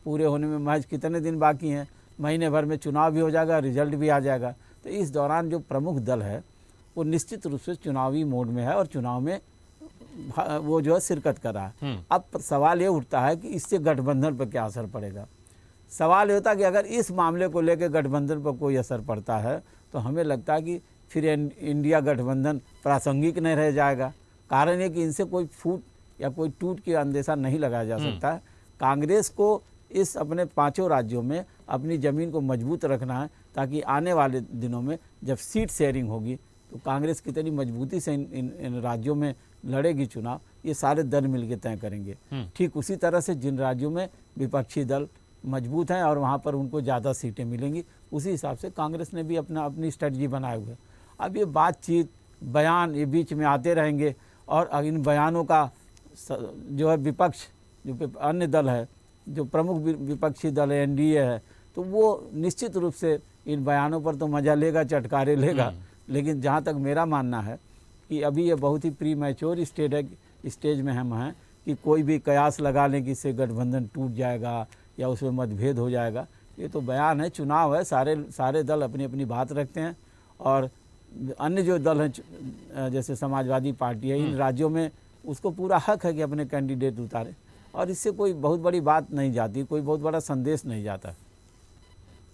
पूरे होने में महज कितने दिन बाकी हैं? महीने भर में चुनाव भी हो जाएगा, रिजल्ट भी आ जाएगा। तो इस दौरान जो प्रमुख दल है वो निश्चित रूप से चुनावी मोड में है और चुनाव में वो जो है शिरकत कर रहा है। अब सवाल ये उठता है कि इससे गठबंधन पर क्या असर पड़ेगा। सवाल ये होता है कि अगर इस मामले को लेकर गठबंधन पर कोई असर पड़ता है तो हमें लगता है कि फिर इंडिया गठबंधन प्रासंगिक नहीं रह जाएगा। कारण ये कि इनसे कोई फूट या कोई टूट की अंदेशा नहीं लगाया जा सकता है। कांग्रेस को इस अपने 5 राज्यों में अपनी ज़मीन को मजबूत रखना है, ताकि आने वाले दिनों में जब सीट शेयरिंग होगी तो कांग्रेस कितनी मजबूती से इन राज्यों में लड़ेगी चुनाव, ये सारे दल मिलकर तय करेंगे। ठीक उसी तरह से जिन राज्यों में विपक्षी दल मजबूत हैं और वहाँ पर उनको ज़्यादा सीटें मिलेंगी, उसी हिसाब से कांग्रेस ने भी अपनी स्ट्रेटजी बनाए हुए। अब ये बातचीत बयान ये बीच में आते रहेंगे और इन बयानों का जो है विपक्ष जो अन्य दल है, जो प्रमुख विपक्षी दल है एनडीए है, तो वो निश्चित रूप से इन बयानों पर तो मज़ा लेगा, चटकारे लेगा। लेकिन जहाँ तक मेरा मानना है कि अभी ये बहुत ही प्री मैच्योर स्टेज में हम हैं कि कोई भी कयास लगा लें कि इससे गठबंधन टूट जाएगा या उसमें मतभेद हो जाएगा। ये तो बयान है, चुनाव है, सारे दल अपनी अपनी बात रखते हैं और अन्य जो दल हैं जैसे समाजवादी पार्टी है, इन राज्यों में उसको पूरा हक है कि अपने कैंडिडेट उतारे और इससे कोई बहुत बड़ी बात नहीं जाती, कोई बहुत बड़ा संदेश नहीं जाता।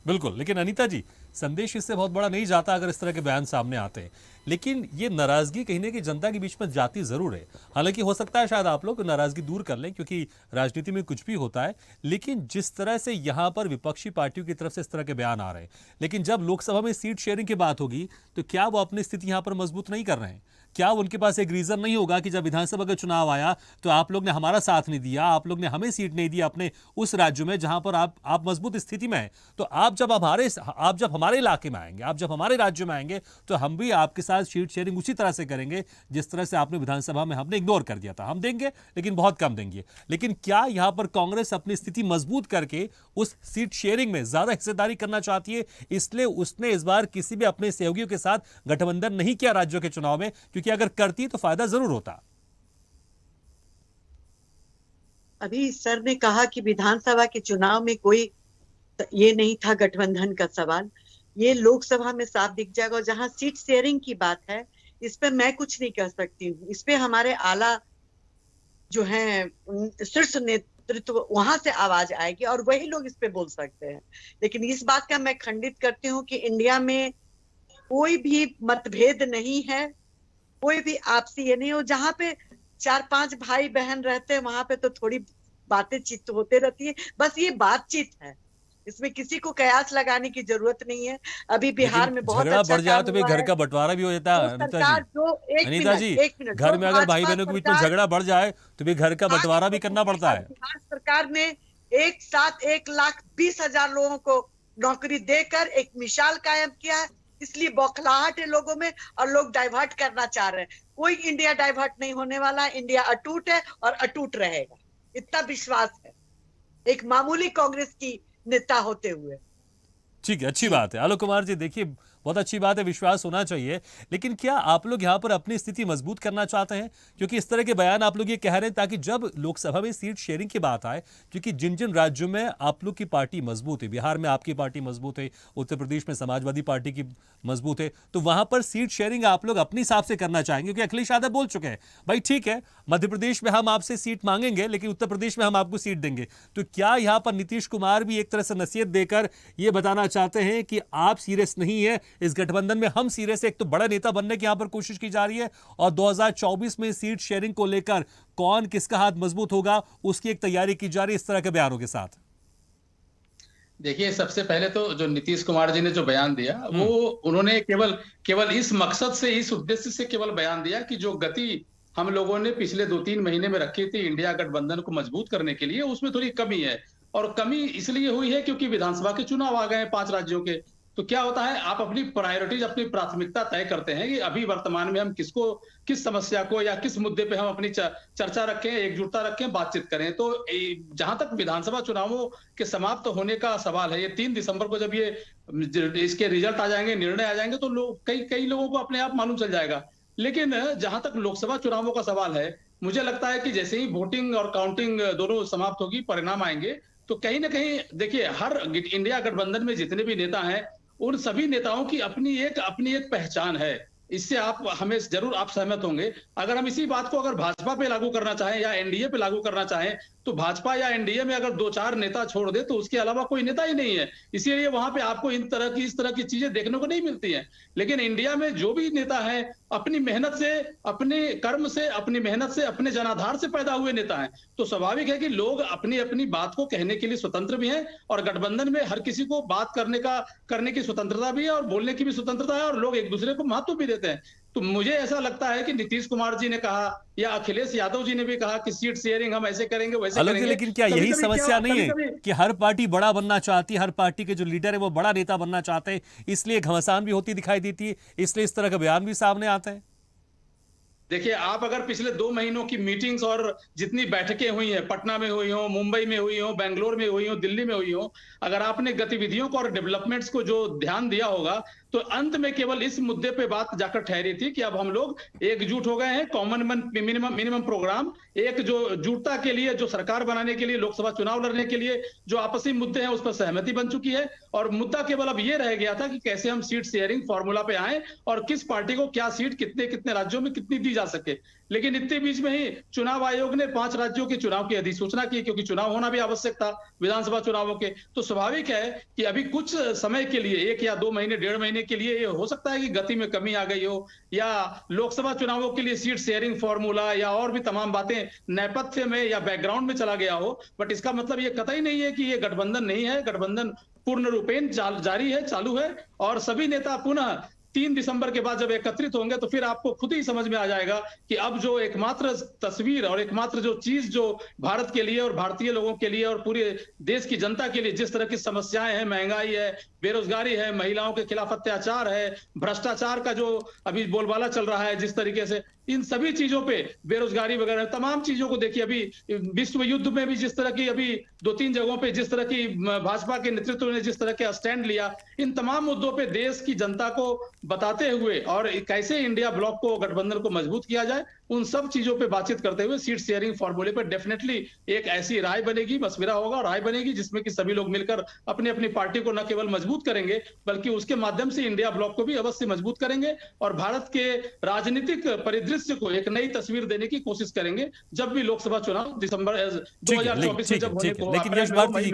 बिल्कुल, लेकिन अनीता जी, संदेश इससे बहुत बड़ा नहीं जाता अगर इस तरह के बयान सामने आते हैं, लेकिन ये नाराजगी कहीं ना कहीं जनता के बीच में जाती जरूर है। हालांकि हो सकता है शायद आप लोग नाराजगी दूर कर लें, क्योंकि राजनीति में कुछ भी होता है, लेकिन जिस तरह से यहां पर विपक्षी पार्टियों की तरफ से इस तरह के बयान आ रहे हैं, लेकिन जब लोकसभा में सीट शेयरिंग की बात होगी तो क्या वो अपनी स्थिति यहां पर मजबूत नहीं कर रहे हैं? क्या उनके पास एक रीजन नहीं होगा कि जब विधानसभा का चुनाव आया तो आप लोग ने हमारा साथ नहीं दिया, आप लोग ने हमें सीट नहीं दी अपने उस राज्य में जहां पर आप मजबूत स्थिति में हैं, तो आप जब हमारे इलाके में आएंगे, आप जब हमारे राज्य में आएंगे तो हम भी आपके साथ सीट शेयरिंग उसी तरह से करेंगे जिस तरह से आपने विधानसभा में हमने इग्नोर कर दिया था। हम देंगे लेकिन बहुत कम देंगे। लेकिन क्या यहां पर कांग्रेस अपनी स्थिति मजबूत करके उस सीट शेयरिंग में ज्यादा हिस्सेदारी करना चाहती है, इसलिए उसने इस बार किसी भी अपने सहयोगियों के साथ गठबंधन नहीं किया राज्यों के चुनाव में? क्योंकि अगर करती तो फायदा जरूर होता। अभी सर ने कहा कि विधानसभा के चुनाव में कोई ये नहीं था गठबंधन का सवाल, ये लोकसभा में साफ दिख जाएगा। और जहां सीट शेयरिंग की बात है, इस पे मैं कुछ नहीं कह सकती हूँ। इस पे हमारे आला जो है शीर्ष नेतृत्व, वहां से आवाज आएगी और वही लोग इस पे बोल सकते हैं। लेकिन इस बात का मैं खंडित करती हूँ कि इंडिया में कोई भी मतभेद नहीं है, कोई भी आपसी ये नहीं हो। जहाँ पे 4-5 भाई बहन रहते हैं वहां पे तो थोड़ी बातें चित होते रहती है, बस ये बातचीत है, इसमें किसी को कयास लगाने की जरूरत नहीं है। अभी बिहार में बहुत झगड़ा बढ़ जाए तो भी घर का बंटवारा भी हो जाता है। अनीता जी, घर में अगर भाई बहनों के बीच में झगड़ा बढ़ जाए तो भी घर का बंटवारा भी करना पड़ता है। बिहार सरकार ने एक साथ 1,20,000 लोगों को नौकरी देकर एक मिसाल कायम किया है, इसलिए बौखलाहट है लोगों में और लोग डाइवर्ट करना चाह रहे हैं। कोई इंडिया डाइवर्ट नहीं होने वाला, इंडिया अटूट है और अटूट रहेगा, इतना विश्वास है एक मामूली कांग्रेस की नेता होते हुए। ठीक है, अच्छी बात है आलोक कुमार जी। देखिए, बहुत अच्छी बात है, विश्वास होना चाहिए, लेकिन क्या आप लोग यहाँ पर अपनी स्थिति मजबूत करना चाहते हैं? क्योंकि इस तरह के बयान आप लोग ये कह रहे हैं ताकि जब लोकसभा में सीट शेयरिंग की बात आए, क्योंकि जिन जिन राज्यों में आप लोग की पार्टी मजबूत है, बिहार में आपकी पार्टी मजबूत है, उत्तर प्रदेश में समाजवादी पार्टी की मजबूत है, तो वहां पर सीट शेयरिंग आप लोग अपने हिसाब से करना चाहेंगे। क्योंकि अखिलेश यादव बोल चुके हैं, भाई ठीक है, मध्य प्रदेश में हम आपसे सीट मांगेंगे लेकिन उत्तर प्रदेश में हम आपको सीट देंगे। तो क्या यहाँ पर नीतीश कुमार भी एक तरह से नसीहत देकर ये बताना चाहते हैं कि आप सीरियस नहीं है, इस गठबंधन में हम सीरियस है? एक तो बड़ा नेता बनने की यहां पर कोशिश की जा रही है और 2024 में सीट शेयरिंग को लेकर कौन किसका हाथ मजबूत होगा उसकी एक तैयारी की जा रही है इस तरह के बयानों के साथ। देखिए, सबसे पहले तो जो नीतीश कुमार जी ने जो बयान दिया वो उन्होंने केवल इस मकसद से, इस उद्देश्य से केवल बयान दिया कि जो गति हम लोगों ने पिछले 2-3 महीने में रखी थी इंडिया गठबंधन को मजबूत करने के लिए, उसमें थोड़ी कमी है। और कमी इसलिए हुई है क्योंकि विधानसभा के चुनाव आ गए 5 राज्यों के। तो क्या होता है, आप अपनी प्रायोरिटीज, अपनी प्राथमिकता तय करते हैं कि अभी वर्तमान में हम किस समस्या को या किस मुद्दे पे हम अपनी चर्चा रखें, एकजुटता रखें, बातचीत करें। तो जहां तक विधानसभा चुनावों के समाप्त होने का सवाल है, ये 3 दिसंबर को जब इसके रिजल्ट आ जाएंगे, निर्णय आ जाएंगे, तो कई लोगों को अपने आप मालूम चल जाएगा। लेकिन जहां तक लोकसभा चुनावों का सवाल है, मुझे लगता है कि जैसे ही वोटिंग और काउंटिंग दोनों समाप्त होगी, परिणाम आएंगे, तो कहीं ना कहीं देखिए, हर इंडिया गठबंधन में जितने भी नेता हैं, उन सभी नेताओं की अपनी एक पहचान है। इससे आप हमें जरूर आप सहमत होंगे। अगर हम इसी बात को अगर भाजपा पे लागू करना चाहें या एनडीए पे लागू करना चाहें, तो भाजपा या एनडीए में अगर 2-4 नेता छोड़ दे तो उसके अलावा कोई नेता ही नहीं है। इसीलिए वहां पे आपको इस तरह की चीजें देखने को नहीं मिलती हैं। लेकिन इंडिया में जो भी नेता है अपनी मेहनत से, अपने कर्म से, अपनी मेहनत से, अपने जनाधार से पैदा हुए नेता हैं। तो स्वाभाविक है कि लोग अपनी अपनी बात को कहने के लिए स्वतंत्र भी हैं, और गठबंधन में हर किसी को बात करने की स्वतंत्रता भी है और बोलने की भी स्वतंत्रता है, और लोग एक दूसरे को महत्व भी देते हैं। तो मुझे ऐसा लगता है कि नीतीश कुमार जी ने कहा या अखिलेश यादव जी ने भी कहा कि सीट शेयरिंग हम ऐसे करेंगे वैसे आलोक जी, करेंगे। लेकिन क्या यही समस्या नहीं है कि हर पार्टी बड़ा बनना चाहती है, हर पार्टी के जो लीडर है वो बड़ा नेता बनना चाहते हैं, इसलिए घमासान भी होती दिखाई देती है, इसलिए इस तरह का बयान भी सामने आते हैं? देखिए, आप अगर पिछले 2 महीनों की मीटिंग्स और जितनी बैठकें हुई हैं, पटना में हुई हो, मुंबई में हुई हो, बेंगलोर में हुई हो, दिल्ली में हुई हो, अगर आपने गतिविधियों को और डेवलपमेंट्स को जो ध्यान दिया होगा, तो अंत में केवल इस मुद्दे पे बात जाकर ठहरी थी कि अब हम लोग एकजुट हो गए हैं। कॉमन मिनिमम प्रोग्राम, एक जो जुटता के लिए, जो सरकार बनाने के लिए, लोकसभा चुनाव लड़ने के लिए जो आपसी मुद्दे हैं उस पर सहमति बन चुकी है, और मुद्दा केवल अब ये रह गया था कि कैसे हम सीट शेयरिंग फॉर्मूला पे आए और किस पार्टी को क्या सीट कितने कितने राज्यों में कितनी दी जा सके। लेकिन इतने बीच में ही चुनाव आयोग ने 5 राज्यों के चुनाव की अधिसूचना की, क्योंकि चुनाव होना भी आवश्यक था विधानसभा चुनावों के। तो स्वाभाविक है कि अभी कुछ समय के लिए, 1 या 2 महीने, 1.5 महीने के लिए ये हो सकता है कि गति में कमी आ गई हो, या लोकसभा चुनावों के लिए सीट शेयरिंग फॉर्मूला या और भी तमाम बातें नेपथ्य में या बैकग्राउंड में चला गया हो। बट इसका मतलब ये कतई नहीं है कि ये गठबंधन नहीं है। गठबंधन पूर्ण रूपेण जारी है, चालू है, और सभी नेता पुनः 3 दिसंबर के बाद जब एकत्रित होंगे तो फिर आपको खुद ही समझ में आ जाएगा कि अब जो एकमात्र तस्वीर और एकमात्र जो चीज जो भारत के लिए और भारतीय लोगों के लिए और पूरे देश की जनता के लिए जिस तरह की समस्याएं हैं, महंगाई है, बेरोजगारी है, महिलाओं के खिलाफ अत्याचार है, भ्रष्टाचार का जो अभी बोलबाला चल रहा है जिस तरीके से, इन सभी चीजों पे, बेरोजगारी वगैरह तमाम चीजों को देखिए, अभी विश्व युद्ध में भी जिस तरह की अभी 2-3 जगहों पे जिस तरह की भाजपा के नेतृत्व ने जिस तरह के स्टैंड लिया, इन तमाम मुद्दों पे देश की जनता को बताते हुए और कैसे इंडिया ब्लॉक को, गठबंधन को मजबूत किया जाए, उन सब चीजों पे बातचीत करते हुए सीट शेयरिंग फॉर्मूले पर डेफिनेटली एक ऐसी राय बनेगी, मशविरा होगा और राय बनेगी जिसमें कि सभी लोग मिलकर अपनी अपनी पार्टी को न केवल मजबूत करेंगे बल्कि उसके माध्यम से इंडिया ब्लॉक को भी अवश्य मजबूत करेंगे और भारत के राजनीतिक परिदृश्य को एक नई तस्वीर देने की कोशिश करेंगे जब भी लोकसभा चुनाव दिसंबर 2024 में जब होने को। लेकिन यश भारती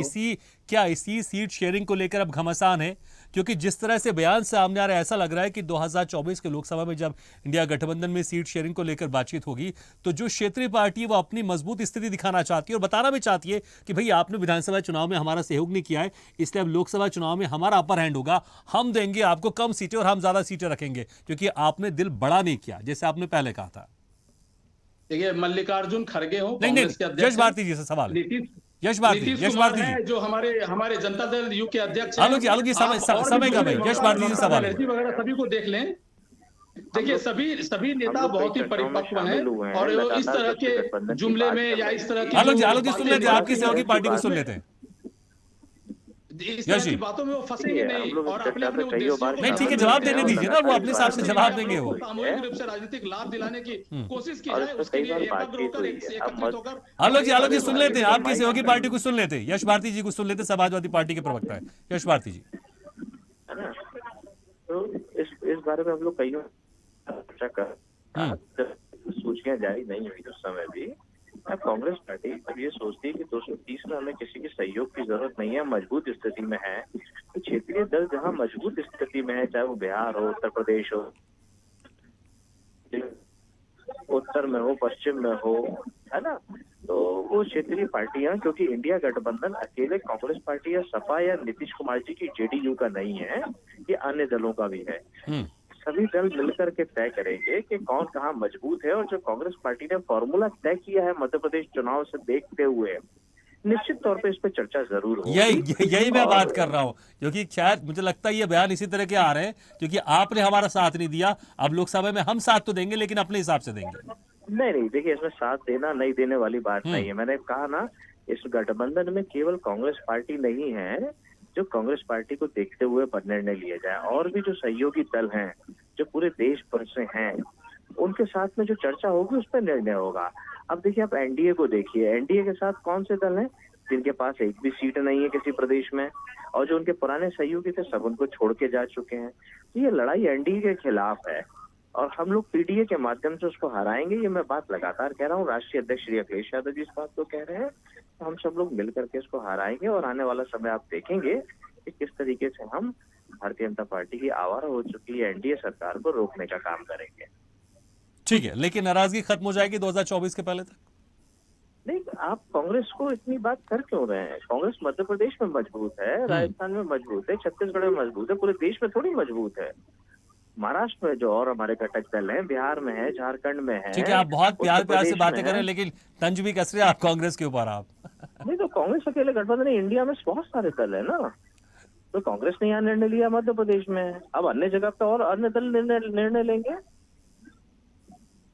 जी, क्या इसी सीट शेयरिंग को लेकर अब घमासान है? क्योंकि जिस तरह से बयान सामने आ रहा है, ऐसा लग रहा है कि 2024 के लोकसभा में जब इंडिया गठबंधन में सीट शेयरिंग को लेकर बातचीत होगी तो जो क्षेत्रीय पार्टी है वो अपनी मजबूत स्थिति दिखाना चाहती है और बताना भी चाहती है कि भाई आपने विधानसभा चुनाव में हमारा सहयोग नहीं किया है, इसलिए अब लोकसभा चुनाव में हमारा अपर हैंड होगा, हम देंगे आपको कम सीटें और हम ज्यादा सीटें रखेंगे क्योंकि आपने दिल बड़ा नहीं किया जैसे आपने पहले कहा था। देखिए, मल्लिकार्जुन खड़गे हो, नहीं, यश भारती जी से सवाल है। यश भारती जी जो हमारे जनता दल यू के अध्यक्ष आलोक जी समय का भाई, यश भारती जी सवाल है वगैरह सभी को देख लें। देखिए, सभी नेता बहुत ही परिपक्व हैं और इस तरह के जुमले में या इस तरह की आलोक जी सुन लेते हैं, आपकी सहयोगी पार्टी को सुन लेते हैं। इस तरह की बातों में वो फंसेंगे नहीं और अपने उद्देश्यों नहीं, ठीक है, जवाब देने दीजिए ना, वो अपने हिसाब से जवाब देंगे। वो सामूहिक रूप से राजनीतिक लाभ दिलाने की कोशिश की जाए, उसके लिए एकत्र होकर एकत्रित होकर। आलोक जी सुन लेते हैं, आपकी सहयोगी पार्टी को सुन लेते हैं, यश भारती जी को सुन लेते हैं, समाजवादी पार्टी के प्रवक्ता है यश भारती जी। तो इस बारे में हम लोग कई चर्चा कर, सूचियां जारी नहीं हुई उस समय भी। अब कांग्रेस पार्टी अब ये सोचती है कि 230 में हमें किसी के सहयोग की जरूरत नहीं है, मजबूत स्थिति में है। तो क्षेत्रीय दल जहां मजबूत स्थिति में है, चाहे वो बिहार हो, उत्तर प्रदेश हो, उत्तर में हो, पश्चिम में हो, है ना, तो वो क्षेत्रीय पार्टियां, क्योंकि इंडिया गठबंधन अकेले कांग्रेस पार्टी या सपा या नीतीश कुमार जी की जेडीयू का नहीं है, ये अन्य दलों का भी है। सभी दल मिलकर के तय करेंगे कि कौन कहाँ मजबूत है, और जो कांग्रेस पार्टी ने फॉर्मूला तय किया है मध्य प्रदेश चुनाव से देखते हुए, निश्चित तौर पे इस पे चर्चा जरूर होगी। यही मैं बात कर रहा हूँ, क्योंकि शायद मुझे लगता है ये बयान इसी तरह के आ रहे हैं क्योंकि आपने हमारा साथ नहीं दिया, अब लोकसभा में हम साथ तो देंगे लेकिन अपने हिसाब से देंगे। नहीं, देखिए, इसमें साथ देना नहीं देने वाली बात नहीं है। मैंने कहा ना, इस गठबंधन में केवल कांग्रेस पार्टी नहीं है जो कांग्रेस पार्टी को देखते हुए निर्णय लिए जाए, और भी जो सहयोगी दल हैं जो पूरे देश भर से हैं, उनके साथ में जो चर्चा होगी उस पर निर्णय होगा। अब देखिए, आप एनडीए को देखिए, एनडीए के साथ कौन से दल हैं? जिनके पास एक भी सीट नहीं है किसी प्रदेश में, और जो उनके पुराने सहयोगी थे सब उनको छोड़ के जा चुके हैं। तो ये लड़ाई एनडीए के खिलाफ है और हम लोग पीडीए के माध्यम से उसको हराएंगे। ये मैं बात लगातार कह रहा हूँ, राष्ट्रीय अध्यक्ष श्री अखिलेश यादव जी इस बात को कह रहे हैं। तो हम सब लोग मिल करके इसको हराएंगे और आने वाला समय आप देखेंगे कि किस तरीके से हम भारतीय जनता पार्टी की आवारा हो चुकी है एनडीए सरकार को रोकने का काम करेंगे। ठीक है, लेकिन नाराजगी खत्म हो जाएगी 2024 के पहले तक? नहीं, आप कांग्रेस को इतनी बात कर क्यों रहे हैं? कांग्रेस मध्य प्रदेश में मजबूत है, राजस्थान में मजबूत है, छत्तीसगढ़ में मजबूत है, पूरे देश में थोड़ी मजबूत है। महाराष्ट्र में जो और हमारे घटक दल हैं, बिहार में है, झारखंड में है। ठीक है, आप बहुत प्यार से बातें करें, लेकिन तंज भी कस रहे हैं आप कांग्रेस के ऊपर। आप नहीं, तो कांग्रेस अकेले गठबंधन है, इंडिया में बहुत सारे दल है ना। तो कांग्रेस ने यहाँ निर्णय लिया मध्य प्रदेश में, अब अन्य जगह पे और अन्य दल निर्णय लेंगे।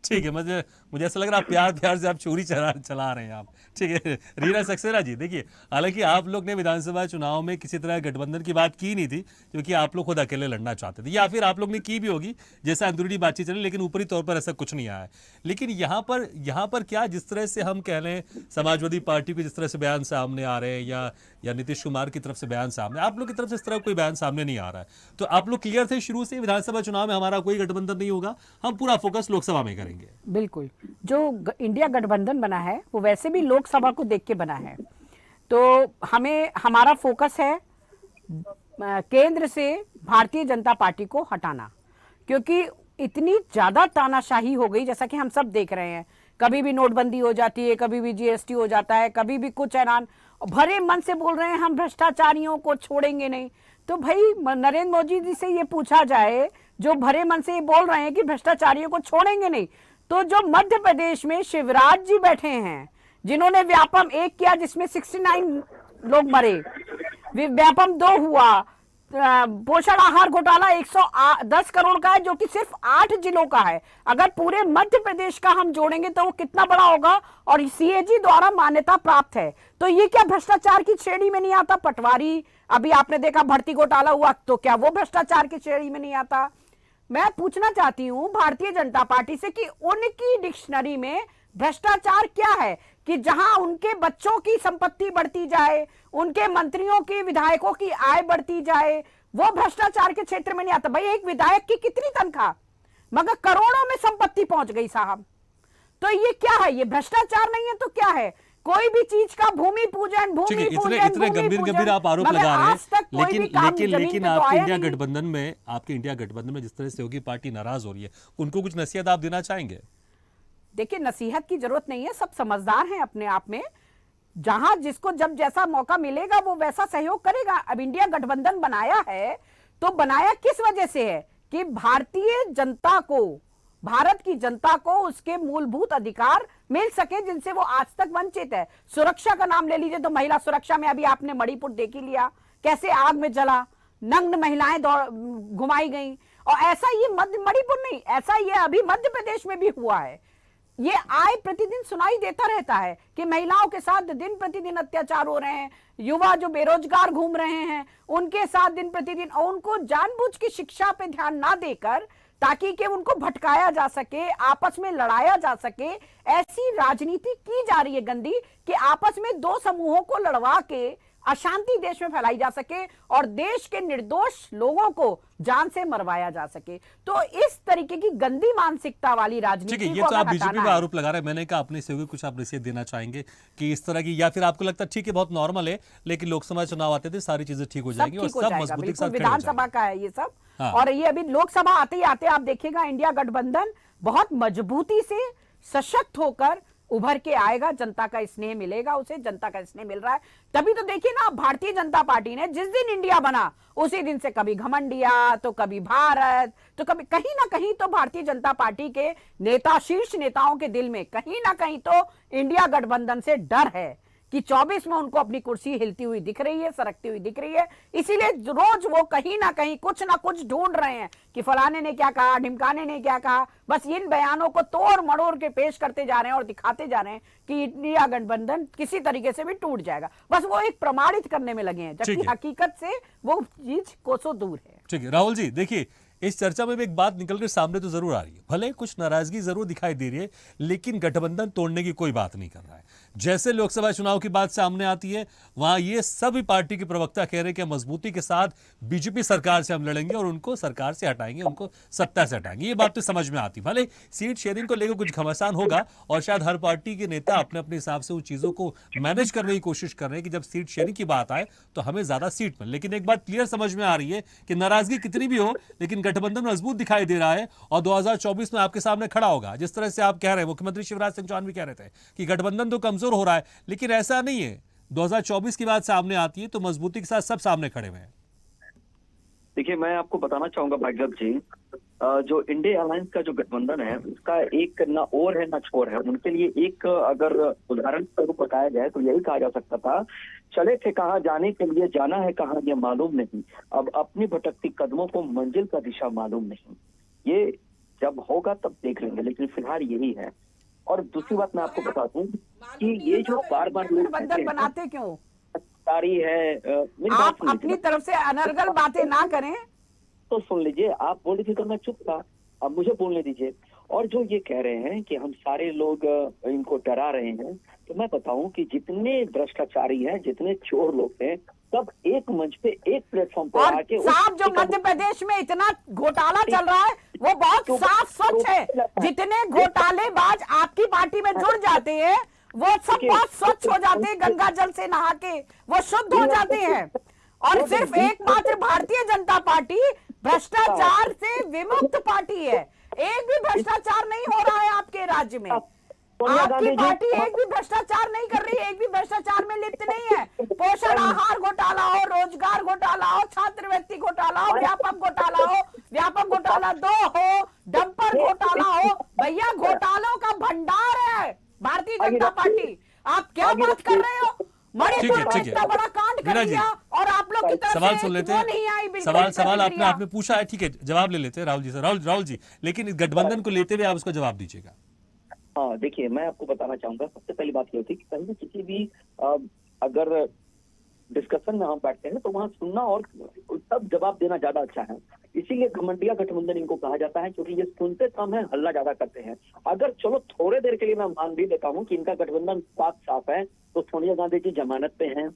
ठीक है, मुझे ऐसा लग रहा है प्यार से आप चोरी चला रहे हैं आप। ठीक है, रीना सक्सेना जी, देखिए, हालांकि आप लोग ने विधानसभा चुनाव में किसी तरह गठबंधन की बात की नहीं थी, क्योंकि आप लोग खुद अकेले लड़ना चाहते थे, या फिर आप लोग ने की भी होगी जैसा अंदरूनी बातचीत चली, लेकिन ऊपरी तौर पर ऐसा कुछ नहीं आया है। लेकिन यहाँ पर क्या, जिस तरह से हम कह रहे हैं समाजवादी पार्टी के जिस तरह से बयान सामने आ रहे हैं, या नीतीश कुमार की तरफ से बयान सामने, आप लोग की तरफ से इस तरह कोई बयान सामने नहीं आ रहा है, तो आप लोग क्लियर थे शुरू से विधानसभा चुनाव में हमारा कोई गठबंधन नहीं होगा, हम पूरा फोकस लोकसभा में करेंगे? बिल्कुल, जो इंडिया गठबंधन बना है वो वैसे भी लोकसभा को देख के बना है। तो हमारा फोकस है केंद्र से भारतीय जनता पार्टी को हटाना, क्योंकि इतनी ज्यादा तानाशाही हो गई, जैसा कि हम सब देख रहे हैं। कभी भी नोटबंदी हो जाती है, कभी भी जीएसटी हो जाता है, कभी भी कुछ ऐलान, भरे मन से बोल रहे हैं हम भ्रष्टाचारियों को छोड़ेंगे नहीं। तो भाई नरेंद्र मोदी जी से ये पूछा जाए, जो भरे मन से ये बोल रहे हैं कि भ्रष्टाचारियों को छोड़ेंगे नहीं, तो जो मध्य प्रदेश में शिवराज जी बैठे हैं, जिन्होंने व्यापम 1 किया जिसमें 69 लोग मरे, व्यापम 2 हुआ, पोषण आहार घोटाला 110 करोड़ का है, जो कि सिर्फ 8 जिलों का है। अगर पूरे मध्य प्रदेश का हम जोड़ेंगे तो वो कितना बड़ा होगा, और सीएजी द्वारा मान्यता प्राप्त है। तो ये क्या भ्रष्टाचार की श्रेणी में नहीं आता? पटवारी, अभी आपने देखा भर्ती घोटाला हुआ, तो क्या वो भ्रष्टाचार की श्रेणी में नहीं आता? मैं पूछना चाहती हूं भारतीय जनता पार्टी से कि उनकी डिक्शनरी में भ्रष्टाचार क्या है, कि जहां उनके बच्चों की संपत्ति बढ़ती जाए, उनके मंत्रियों की, विधायकों की आय बढ़ती जाए, वो भ्रष्टाचार के क्षेत्र में नहीं आता। भाई, एक विधायक की कितनी तनख्वाह, मगर करोड़ों में संपत्ति पहुंच गई साहब। तो ये क्या है? ये भ्रष्टाचार नहीं है तो क्या है? कोई भी चीज का भूमि पूजन, इतने गंभीर आप आरोप लगा रहे हैं, लेकिन आपके इंडिया गठबंधन में जिस तरह सहयोगी पार्टी नाराज हो रही है, उनको कुछ नसीहत आप देना चाहेंगे? देखिए, नसीहत की जरूरत नहीं है, सब समझदार हैं अपने आप में। जहां जिसको जब जैसा मौका मिलेगा वो वैसा सहयोग करेगा। अब इंडिया गठबंधन बनाया है तो बनाया किस वजह से है? कि भारतीय जनता को, भारत की जनता को उसके मूलभूत अधिकार मिल सके जिनसे वो आज तक वंचित है। सुरक्षा का नाम ले लीजिए तो महिला सुरक्षा में अभी आपने मणिपुर देख ही लिया, कैसे आग में जला, नग्न महिलाएं घुमाई गई। और ऐसा ये मणिपुर नहीं, ऐसा ये अभी मध्य प्रदेश में भी हुआ है। ये आय प्रतिदिन सुनाई देता रहता है कि महिलाओं के साथ दिन प्रतिदिन अत्याचार हो रहे हैं, युवा जो बेरोजगार घूम रहे हैं उनके साथ दिन प्रतिदिन, और उनको जानबूझ के शिक्षा पे ध्यान ना देकर, ताकि कि उनको भटकाया जा सके, आपस में लड़ाया जा सके, ऐसी राजनीति की जा रही है गंदी, कि आपस में 2 समूहों को लड़वा के अशांति देश में फैलाई जा सके और देश के निर्दोष लोगों को जान से मरवाया जा सके। तो इस तरीके की गंदी मानसिकता वाली राजनीति को ये तो आप बीजेपी पर आरोप लगा रहे हैं। मैंने कहा अपने सहयोगी कुछ आप नसीहत देना चाहेंगे कि इस तरह की, या फिर आपको लगता है ठीक है बहुत नॉर्मल है, लेकिन लोकसभा चुनाव आते थे सारी चीजें ठीक हो जाएंगी और सब मजबूती के साथ विधानसभा का है ये सब। और ये अभी लोकसभा आते ही आते आप देखिएगा इंडिया गठबंधन बहुत मजबूती से सशक्त होकर उभर के आएगा। जनता का स्नेह मिलेगा उसे, जनता का स्नेह मिल रहा है। तभी तो देखिए ना, भारतीय जनता पार्टी ने जिस दिन इंडिया बना उसी दिन से कभी घमंडिया, तो कभी भारत, तो कभी कहीं ना कहीं तो भारतीय जनता पार्टी के नेता, शीर्ष नेताओं के दिल में कहीं ना कहीं तो इंडिया गठबंधन से डर है कि 24 में उनको अपनी कुर्सी हिलती हुई दिख रही है, सरकती हुई दिख रही है। इसीलिए रोज वो कहीं ना कहीं कुछ ना कुछ ढूंढ रहे हैं कि फलाने ने क्या कहा, ढिमकाने ने क्या कहा। बस इन बयानों को तोड़ मड़ोड़ के पेश करते जा रहे हैं और दिखाते जा रहे हैं कि इंडिया गठबंधन किसी तरीके से भी टूट जाएगा। बस वो एक प्रमाणित करने में लगे हैं, जबकि हकीकत से वो चीज कोसों दूर है। ठीक है राहुल जी, देखिए इस चर्चा में भी एक बात निकल कर सामने तो जरूर आ रही है, भले कुछ नाराजगी जरूर दिखाई दे रही है, लेकिन गठबंधन तोड़ने की कोई बात नहीं कर रहा है। जैसे लोकसभा चुनाव की बात सामने आती है, वहां ये सभी पार्टी के प्रवक्ता कह रहे हैं कि मजबूती के साथ बीजेपी सरकार से हम लड़ेंगे और उनको सरकार से हटाएंगे, उनको सत्ता से हटाएंगे। ये बात तो समझ में आती, भले सीट शेयरिंग को लेकर कुछ घमासान होगा और शायद हर पार्टी के नेता अपने अपने हिसाब से उन चीजों को मैनेज करने की कोशिश कर रहे हैं कि जब सीट शेयरिंग की बात आए तो हमें ज्यादा सीट मिले। लेकिन एक बात क्लियर समझ में आ रही है कि नाराजगी कितनी भी हो, लेकिन गठबंधन मजबूत दिखाई दे रहा है और 2024 में आपके सामने खड़ा होगा। जिस तरह से आप कह रहे हैं, मुख्यमंत्री शिवराज सिंह चौहान भी कह रहे थे कि गठबंधन तो कमजोर हो रहा है, लेकिन ऐसा नहीं है। 2024 की बात सामने आती है तो मजबूती के साथ सब सामने खड़े हुए हैं। देखिए, मैं आपको बताना चाहूंगा भागीरथ जी, जो इंडिया अलायंस का जो गठबंधन है उसका एक ना ओर है ना छोर है। उनके लिए एक अगर उदाहरण स्वरूप बताया जाए तो यही कहा जा सकता था, चले थे कहाँ जाने के लिए, जाना है कहाँ ये मालूम नहीं, अब अपनी भटकती कदमों को मंजिल का दिशा मालूम नहीं। ये जब होगा तब देख लेंगे, लेकिन फिलहाल यही है। और दूसरी बात मैं आपको बता दूं कि ये जो बार बार गठबंधन बनाते क्यों? सारी है, आप अपनी तरफ से अनर्गल बातें ना करें तो सुन लीजिए। आप बोल रही थी तो मैं चुप था, अब मुझे बोलने दीजिए। और जो ये कह रहे हैं कि हम सारे लोग इनको डरा रहे हैं, तो मैं बताऊं कि जितने भ्रष्टाचारी हैं, जितने चोर लोग थे, सब एक मंच पे, एक प्लेटफॉर्म पे आके। साहब, जो मध्य प्रदेश में इतना घोटाला चल रहा है वो बहुत साफ स्वच्छ है। जितने घोटालेबाज आपकी पार्टी में जुड़ जाते हैं वो सब बहुत स्वच्छ हो जाते हैं, गंगा जल से नहा के वो शुद्ध हो जाते हैं। और सिर्फ एकमात्र भारतीय जनता पार्टी भ्रष्टाचार से विमुक्त पार्टी है। एक भी भ्रष्टाचार नहीं हो रहा है आपके राज्य में। आपकी पार्टी एक भी भ्रष्टाचार नहीं कर रही, एक भी भ्रष्टाचार में लिप्त नहीं है। पोषण आहार घोटाला हो, रोजगार घोटाला हो, छात्रवृत्ति घोटाला हो, व्यापक घोटाला 2 हो, डंपर घोटाला हो, भैया घोटालों का भंडार है भारतीय जनता पार्टी। आप क्या बात कर रहे हो? मणिपुर में इतना बड़ा कांड कर दिया और आप लोग की तरफ सवाल सुन लेते हैं। नहीं आई सवाल आपने पूछा है, ठीक है, जवाब ले लेते हैं राहुल जी से। राहुल जी, लेकिन इस गठबंधन को लेते हुए आप उसका जवाब दीजिएगा। हाँ, देखिए, मैं आपको बताना चाहूंगा, सबसे पहली बात ये होती है कि कहीं किसी भी अगर डिस्कशन में हम बैठते हैं तो वहाँ सुनना और तब जवाब देना ज्यादा अच्छा है। इसीलिए घमंडिया गठबंधन इनको कहा जाता है, क्योंकि ये सुनते कम है, हल्ला ज्यादा करते हैं। अगर चलो थोड़े देर के लिए मैं मान भी देता हूँ कि इनका गठबंधन साफ साफ है, तो सोनिया गांधी जी जमानत पे हैं,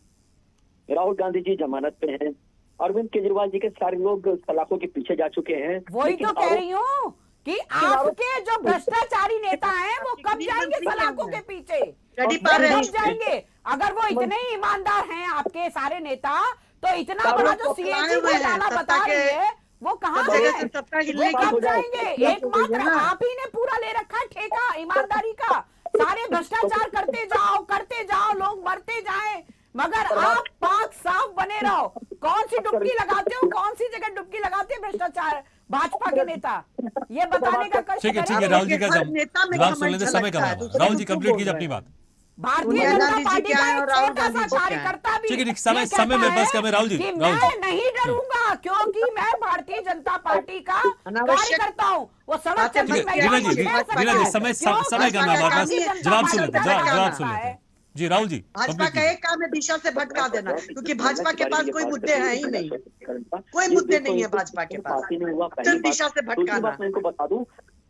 राहुल गांधी जी जमानत पे हैं, अरविंद केजरीवाल जी के सारे लोग सलाखों के पीछे जा चुके हैं। वही तो कह रही हूँ कि आपके जो भ्रष्टाचारी नेता हैं वो कब जाएंगे सलाखों के पीछे? कब जाएंगे? अगर वो इतने ही ईमानदार हैं आपके सारे नेता, तो इतना बड़ा जो सीएजी घोटाला बता रही है वो कहाँ है? वो कब जाएंगे? एकमात्र आप ही ने पूरा ले रखा है ठेका ईमानदारी का। सारे भ्रष्टाचार करते जाओ, लोग मरते जाएं, मगर आप पाक साफ बने रहो। कौन सी डुबकी लगाते हो, कौन सी जगह डुबकी लगाते हैं भ्रष्टाचार भाजपा के नेता, ये बताने का कष्ट ठीक है, राहुल जी का जवाब सुन लेते, समय कम है। राहुल जी कंप्लीट कीजिए अपनी बात। भारतीय जनता पार्टी का एक छोटा सा कार्यकर्ता भी ठीक है, समय में बस कम है। राहुल जी, मैं नहीं डरूंगा क्योंकि मैं भारतीय जनता पार्टी का कार्यकर्ता हूँ। वो सड़क समय कम है, जवाब सुन लेते जी। राहुल जी, भाजपा का एक काम है दिशा से भटका देना, क्योंकि भाजपा के पास कोई मुद्दे हैं ही नहीं, कोई मुद्दे नहीं है भाजपा के पास, सिर्फ दिशा से भटकाना। मैं इनको बता दूं,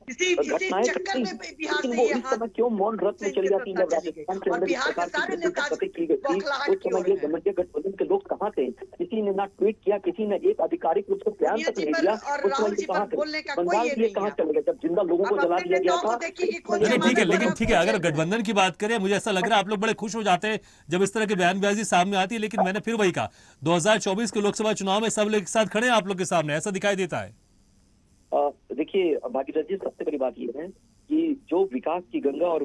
इसी चक्कर में बिहार से ये हाथ क्यों मौन व्रत में चली जाती है। राजस्थान के अंदर बिहार के सारे नेता की गई थी, उस समय ये गठबंधन के लोग कहाँ थे? किसी ने ना ट्वीट किया, किसी ने एक आधिकारिक रूप से बयान तक नहीं दिया। उस समय कहाँ थे? बंगाल में कहाँ चले गए जब जिंदा लोगों को जला दिया गया था? ठीक है, लेकिन ठीक है, अगर गठबंधन की बात करें, मुझे ऐसा लग रहा है आप लोग बड़े खुश हो जाते हैं जब इस तरह की बयानबाजी सामने आती है, लेकिन मैंने फिर वही कहा, 2024 के लोकसभा चुनाव में सब लोग एक साथ खड़े हैं आप लोग के सामने, ऐसा दिखाई देता है। देखिए भागीरथ जी, सबसे बड़ी बात ये है कि जो विकास की गंगा और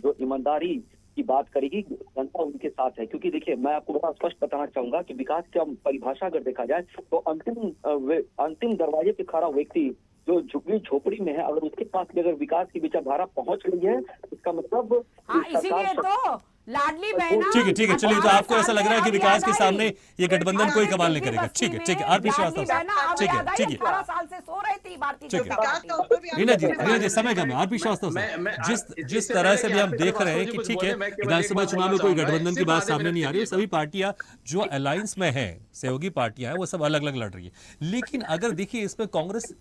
जो ईमानदारी की बात करेगी, जनता उनके साथ है। क्योंकि देखिए, मैं आपको बड़ा स्पष्ट बताना चाहूंगा कि विकास की परिभाषा अगर देखा जाए तो अंतिम दरवाजे पे खड़ा व्यक्ति जो झुग्गी झोपड़ी में है, अगर उसके पास भी अगर विकास की विचारधारा पहुंच गई है, इसका मतलब इसीलिए तो लाडली बहना। ठीक है चलिए, तो आपको ऐसा लग रहा है कि विकास के सामने ये गठबंधन कोई कमाल नहीं करेगा। ठीक है आरपी श्रीवास्तव साहब, ठीक है 18 साल से सो रही थी भारतीय ठीक है। जनता पार्टी। रीना जी समय कम है। आरपी श्रीवास्तव साहब, जिस तरह से भी हम देख रहे हैं कि ठीक है विधानसभा चुनाव में कोई गठबंधन की बात सामने नहीं आ रही है, सभी पार्टियां जो अलायंस में है, सहयोगी पार्टियां हैं, वो सब अलग अलग लड़ रही है। लेकिन अगर देखिए इसमें कांग्रेस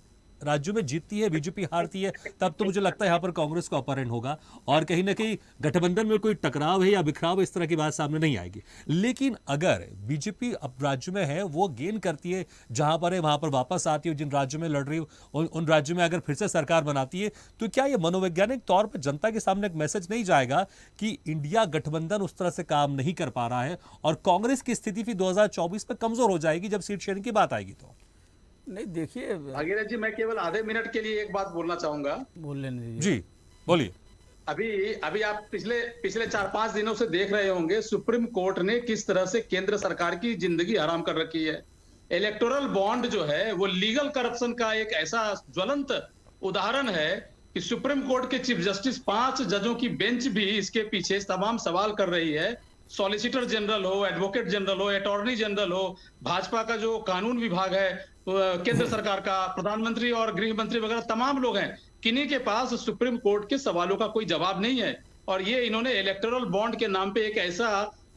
राज्यों में जीतती है, बीजेपी हारती है, तब तो मुझे लगता है यहाँ पर कांग्रेस का अपहरण होगा और कहीं ना कहीं गठबंधन में कोई टकराव है या बिखराव इस तरह की बात सामने नहीं आएगी। लेकिन अगर बीजेपी अब राज्य में है, वो गेन करती है, जहां पर है वहां पर वापस आती है, जिन राज्यों में लड़ रही हो उन राज्यों में अगर फिर से सरकार बनाती है, तो क्या ये मनोवैज्ञानिक तौर पर जनता के सामने एक मैसेज नहीं जाएगा कि इंडिया गठबंधन उस तरह से काम नहीं कर पा रहा है और कांग्रेस की स्थिति फिर 2024 में कमजोर हो जाएगी जब सीट शेयरिंग की बात आएगी? तो नहीं देखिए, भागीरथ जी मैं केवल आधे मिनट के लिए एक बात बोलना चाहूंगा। बोल लेने दीजिए। जी बोलिए। अभी आप पिछले 4-5 दिनों से देख रहे होंगे सुप्रीम कोर्ट ने किस तरह से केंद्र सरकार की जिंदगी हराम कर रखी है। इलेक्टोरल बॉन्ड जो है वो लीगल करप्शन का एक ऐसा ज्वलंत उदाहरण है कि सुप्रीम कोर्ट के चीफ जस्टिस 5 जजों की बेंच भी इसके पीछे तमाम सवाल कर रही है। सॉलिसिटर जनरल हो, एडवोकेट जनरल हो, अटॉर्नी जनरल हो, भाजपा का जो कानून विभाग है, केंद्र सरकार का प्रधानमंत्री और गृह मंत्री वगैरह तमाम लोग हैं, किन्हीं के पास सुप्रीम कोर्ट के सवालों का कोई जवाब नहीं है। और ये इन्होंने इलेक्टोरल बॉन्ड के नाम पे एक ऐसा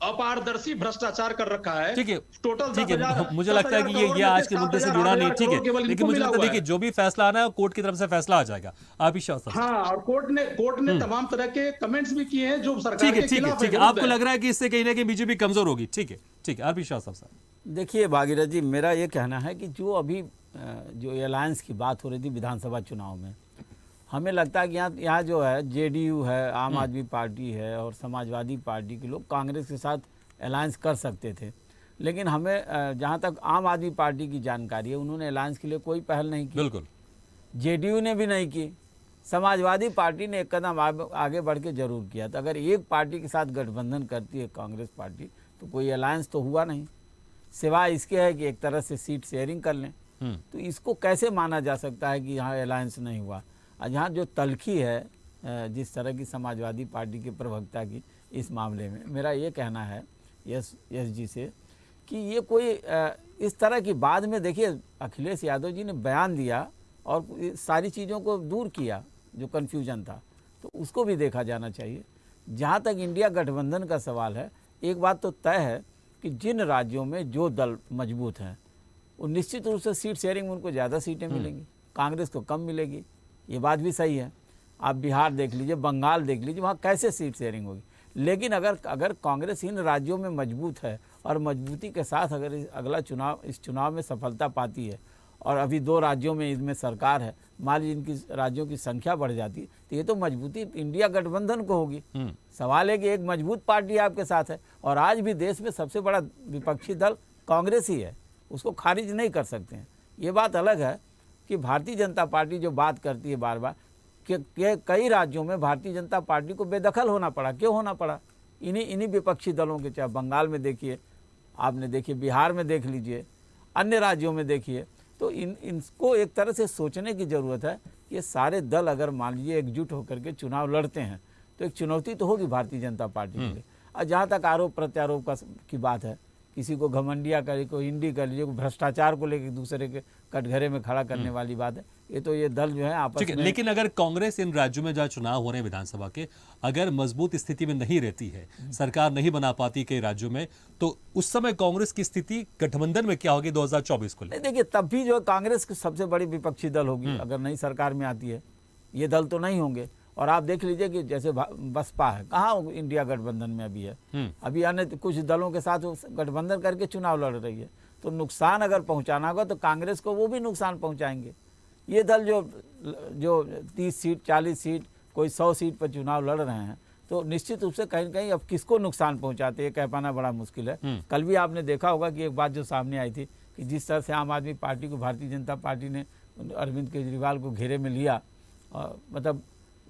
अपारदर्शी भ्रष्टाचार कर रखा है। ठीक है टोटल मुझे लगता है कि ये आज के मुद्दे से जुड़ा नहीं। ठीक है, लेकिन मुझे लगता है देखिए जो भी फैसला आना है कोर्ट की तरफ से फैसला आ जाएगा। आप ही हाँ, और कोर्ट ने तमाम तरह के कमेंट्स भी किए हैं जो सरकार के खिलाफ है। आपको लग रहा है कि इससे कहीं ना कहीं बीजेपी कमजोर होगी? ठीक है आप ही साहब। देखिए भागीरथ जी, मेरा ये कहना है कि जो अभी जो अलायंस की बात हो रही थी विधानसभा चुनाव में, हमें लगता है कि यहाँ जो है जेडीयू है, आम आदमी पार्टी है और समाजवादी पार्टी के लोग कांग्रेस के साथ अलायंस कर सकते थे। लेकिन हमें जहाँ तक आम आदमी पार्टी की जानकारी है, उन्होंने अलायंस के लिए कोई पहल नहीं की। बिल्कुल। जेडीयू ने भी नहीं की। समाजवादी पार्टी ने एक कदम आगे बढ़ के जरूर किया। तो अगर एक पार्टी के साथ गठबंधन करती है कांग्रेस पार्टी, तो कोई अलायंस तो हुआ नहीं, सिवाय इसके है कि एक तरह से सीट शेयरिंग कर लें। तो इसको कैसे माना जा सकता है कि यहाँ अलायंस नहीं हुआ? यहाँ जो तलखी है जिस तरह की समाजवादी पार्टी के प्रवक्ता की इस मामले में, मेरा ये कहना है यस जी से कि ये कोई इस तरह की बाद में देखिए अखिलेश यादव जी ने बयान दिया और सारी चीज़ों को दूर किया जो कन्फ्यूजन था, तो उसको भी देखा जाना चाहिए। जहाँ तक इंडिया गठबंधन का सवाल है, एक बात तो तय है कि जिन राज्यों में जो दल मजबूत हैं वो निश्चित रूप से सीट शेयरिंग में उनको ज़्यादा सीटें मिलेंगी, कांग्रेस को कम मिलेगी। ये बात भी सही है। आप बिहार देख लीजिए, बंगाल देख लीजिए, वहाँ कैसे सीट शेयरिंग होगी। लेकिन अगर कांग्रेस इन राज्यों में मजबूत है और मजबूती के साथ अगर इस चुनाव में सफलता पाती है और अभी 2 राज्यों में इसमें सरकार है, मान लीजिए इनकी राज्यों की संख्या बढ़ जाती है, तो ये तो मजबूती इंडिया गठबंधन को होगी। सवाल है कि एक मजबूत पार्टी आपके साथ है और आज भी देश में सबसे बड़ा विपक्षी दल कांग्रेस ही है, उसको खारिज नहीं कर सकते हैं। ये बात अलग है कि भारतीय जनता पार्टी जो बात करती है बार बार कि कई राज्यों में भारतीय जनता पार्टी को बेदखल होना पड़ा। क्यों होना पड़ा? इन्हीं विपक्षी दलों के, चाहे बंगाल में देखिए, आपने देखिए बिहार में देख लीजिए, अन्य राज्यों में देखिए। तो इनको एक तरह से सोचने की ज़रूरत है कि ये सारे दल अगर मान लीजिए एकजुट होकर के चुनाव लड़ते हैं तो एक चुनौती तो होगी भारतीय जनता पार्टी के लिए। और जहाँ तक आरोप प्रत्यारोप की बात है, किसी को घमंडिया करे, कोई हिंदी कर लीजिए, भ्रष्टाचार को लेकर दूसरे के कटघरे में खड़ा करने वाली बात है। ये तो ये दल जो है आपस में। लेकिन अगर कांग्रेस इन राज्यों में जहाँ चुनाव हो रहे हैं विधानसभा के, अगर मजबूत स्थिति में नहीं रहती है, सरकार नहीं बना पाती कई राज्यों में, तो उस समय कांग्रेस की स्थिति गठबंधन में क्या होगी 2024 को? देखिए तब भी जो कांग्रेस की सबसे बड़ी विपक्षी दल होगी अगर नई सरकार में आती है। ये दल तो नहीं होंगे। और आप देख लीजिए कि जैसे बसपा है, कहाँ इंडिया गठबंधन में अभी है, अभी अन्य कुछ दलों के साथ गठबंधन करके चुनाव लड़ रही है। तो नुकसान अगर पहुंचाना होगा तो कांग्रेस को वो भी नुकसान पहुंचाएंगे। ये दल जो 30 सीट 40 सीट कोई 100 सीट पर चुनाव लड़ रहे हैं, तो निश्चित रूप से कहीं न कहीं अब किसको नुकसान पहुंचाते हैं कह पाना बड़ा मुश्किल है। कल भी आपने देखा होगा कि एक बात जो सामने आई थी कि जिस तरह से आम आदमी पार्टी को भारतीय जनता पार्टी ने अरविंद केजरीवाल को घेरे में लिया, मतलब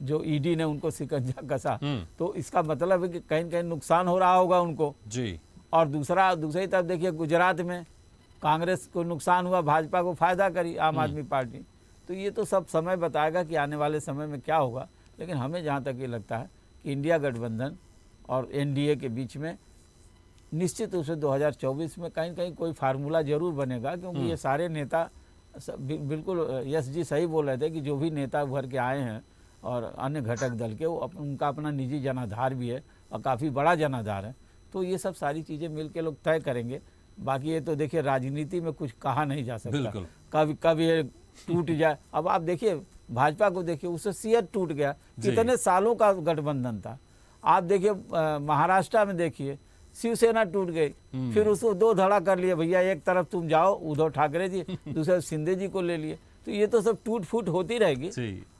जो ईडी ने उनको शिकंजा कसा, तो इसका मतलब है कि कहीं न कहीं नुकसान हो रहा होगा उनको जी। और दूसरी तरफ देखिए गुजरात में कांग्रेस को नुकसान हुआ, भाजपा को फायदा करी आम आदमी पार्टी। तो ये तो सब समय बताएगा कि आने वाले समय में क्या होगा। लेकिन हमें जहाँ तक ये लगता है कि इंडिया गठबंधन और एनडीए के बीच में निश्चित रूप से 2024 में कहीं कहीं कोई फार्मूला जरूर बनेगा, क्योंकि ये सारे नेता बिल्कुल यश जी सही बोल रहे थे कि जो भी नेता उभर के आए हैं और अन्य घटक दल के, वो उनका अपना निजी जनाधार भी है और काफ़ी बड़ा जनाधार है। तो ये सब सारी चीज़ें मिल के लोग तय करेंगे। बाकी ये तो देखिए राजनीति में कुछ कहा नहीं जा सकता, कभी ये टूट जाए। अब आप देखिए भाजपा को देखिए, उससे सीएट टूट गया, कितने सालों का गठबंधन था। आप देखिए महाराष्ट्र में देखिए शिवसेना टूट गई, फिर उसको दो धड़ा कर लिए, भैया एक तरफ तुम जाओ उद्धव ठाकरे जी, दूसरे शिंदे जी को ले लिए। तो ये तो सब टूट फूट होती रहेगी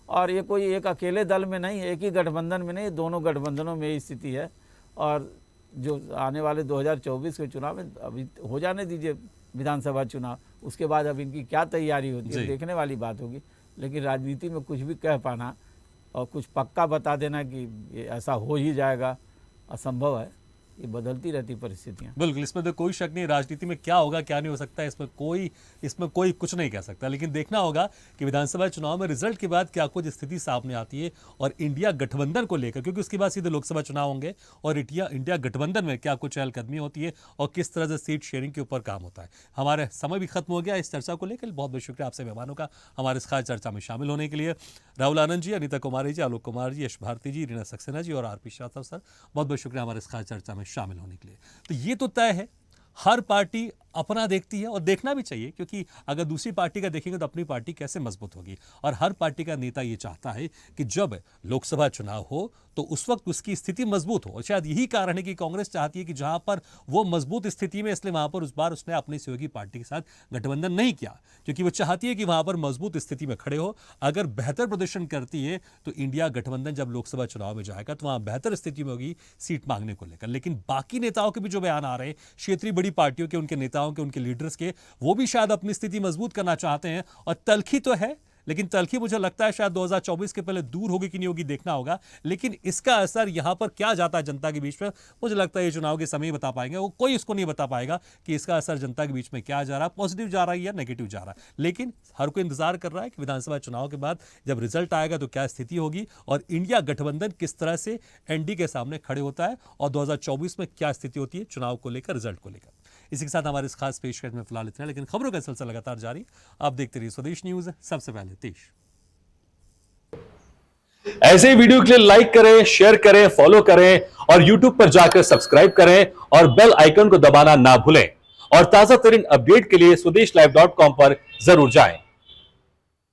और ये कोई एक अकेले दल में नहीं, एक ही गठबंधन में नहीं, दोनों गठबंधनों में ये स्थिति है। और जो आने वाले 2024 के चुनाव में अभी हो जाने दीजिए विधानसभा चुनाव, उसके बाद अब इनकी क्या तैयारी होती है देखने वाली बात होगी। लेकिन राजनीति में कुछ भी कह पाना और कुछ पक्का बता देना कि ये ऐसा हो ही जाएगा, असंभव है। ये बदलती रहती परिस्थितियां। बिल्कुल, इसमें तो कोई शक नहीं, राजनीति में क्या होगा क्या नहीं हो सकता इसमें कोई कुछ नहीं कह सकता। लेकिन देखना होगा कि विधानसभा चुनाव में रिजल्ट के बाद क्या कुछ स्थिति सामने आती है और इंडिया गठबंधन को लेकर, क्योंकि उसके बाद सीधे लोकसभा चुनाव होंगे और इंडिया गठबंधन में क्या कुछ चहलकदमी होती है और किस तरह से सीट शेयरिंग के ऊपर काम होता है। हमारा समय भी खत्म हो गया इस चर्चा को लेकर। बहुत बहुत शुक्रिया आपसे मेहमानों का हमारे इस खास चर्चा में शामिल होने के लिए। राहुल आनंद जी, अनिता कुमारी जी, आलोक कुमार जी, यश भारती जी, रीना सक्सेना जी और आरपी श्रीवास्तव सर, बहुत बहुत शुक्रिया हमारे इस खास चर्चा में शामिल होने के लिए। तो ये तो तय है, हर पार्टी अपना देखती है और देखना भी चाहिए, क्योंकि अगर दूसरी पार्टी का देखेंगे तो अपनी पार्टी कैसे मजबूत होगी। और हर पार्टी का नेता ये चाहता है कि जब लोकसभा चुनाव हो तो उस वक्त उसकी स्थिति मजबूत हो। और शायद यही कारण है कि कांग्रेस चाहती है कि जहां पर वो मजबूत स्थिति में, इसलिए वहां पर उस बार उसने अपनी सहयोगी पार्टी के साथ गठबंधन नहीं किया, क्योंकि वो चाहती है कि वहां पर मजबूत स्थिति में खड़े हो। अगर बेहतर प्रदर्शन करती है तो इंडिया गठबंधन जब लोकसभा चुनाव में जाएगा तो वहां बेहतर स्थिति में होगी सीट मांगने को लेकर। लेकिन बाकी नेताओं के भी जो बयान आ रहे हैं, क्षेत्रीय बड़ी पार्टियों के, उनके नेताओं के, उनके लीडर्स के, वो भी शायद अपनी स्थिति मजबूत करना चाहते हैं। और तलखी तो है, लेकिन तलखी मुझे लगता है शायद 2024 के पहले दूर होगी कि नहीं होगी देखना होगा। लेकिन इसका असर यहां पर क्या जाता है जनता के बीच में, मुझे लगता है ये चुनाव के समय ही बता पाएंगे। वो कोई इसको नहीं बता पाएगा कि इसका असर जनता के बीच में क्या जा रहा है, पॉजिटिव जा रहा है या नेगेटिव जा रहा है। लेकिन हर कोई इंतजार कर रहा है कि विधानसभा चुनाव के बाद जब रिजल्ट आएगा तो क्या स्थिति होगी और इंडिया गठबंधन किस तरह से एनडीए के सामने खड़े होता है और 2024 में क्या स्थिति होती है चुनाव को लेकर, रिजल्ट को लेकर। इसी के साथ हमारे इस खास पेशकश में फिलहाल इतना, लेकिन खबरों का सिलसिला लगातार जारी। आप देखते रहिए स्वदेश न्यूज, सबसे पहले देश। ऐसे ही वीडियो के लिए लाइक करें, शेयर करें, फॉलो करें और YouTube पर जाकर सब्सक्राइब करें और बेल आइकन को दबाना ना भूलें। और ताजा तरीन अपडेट के लिए स्वदेशलाइव.com पर जरूर जाएं।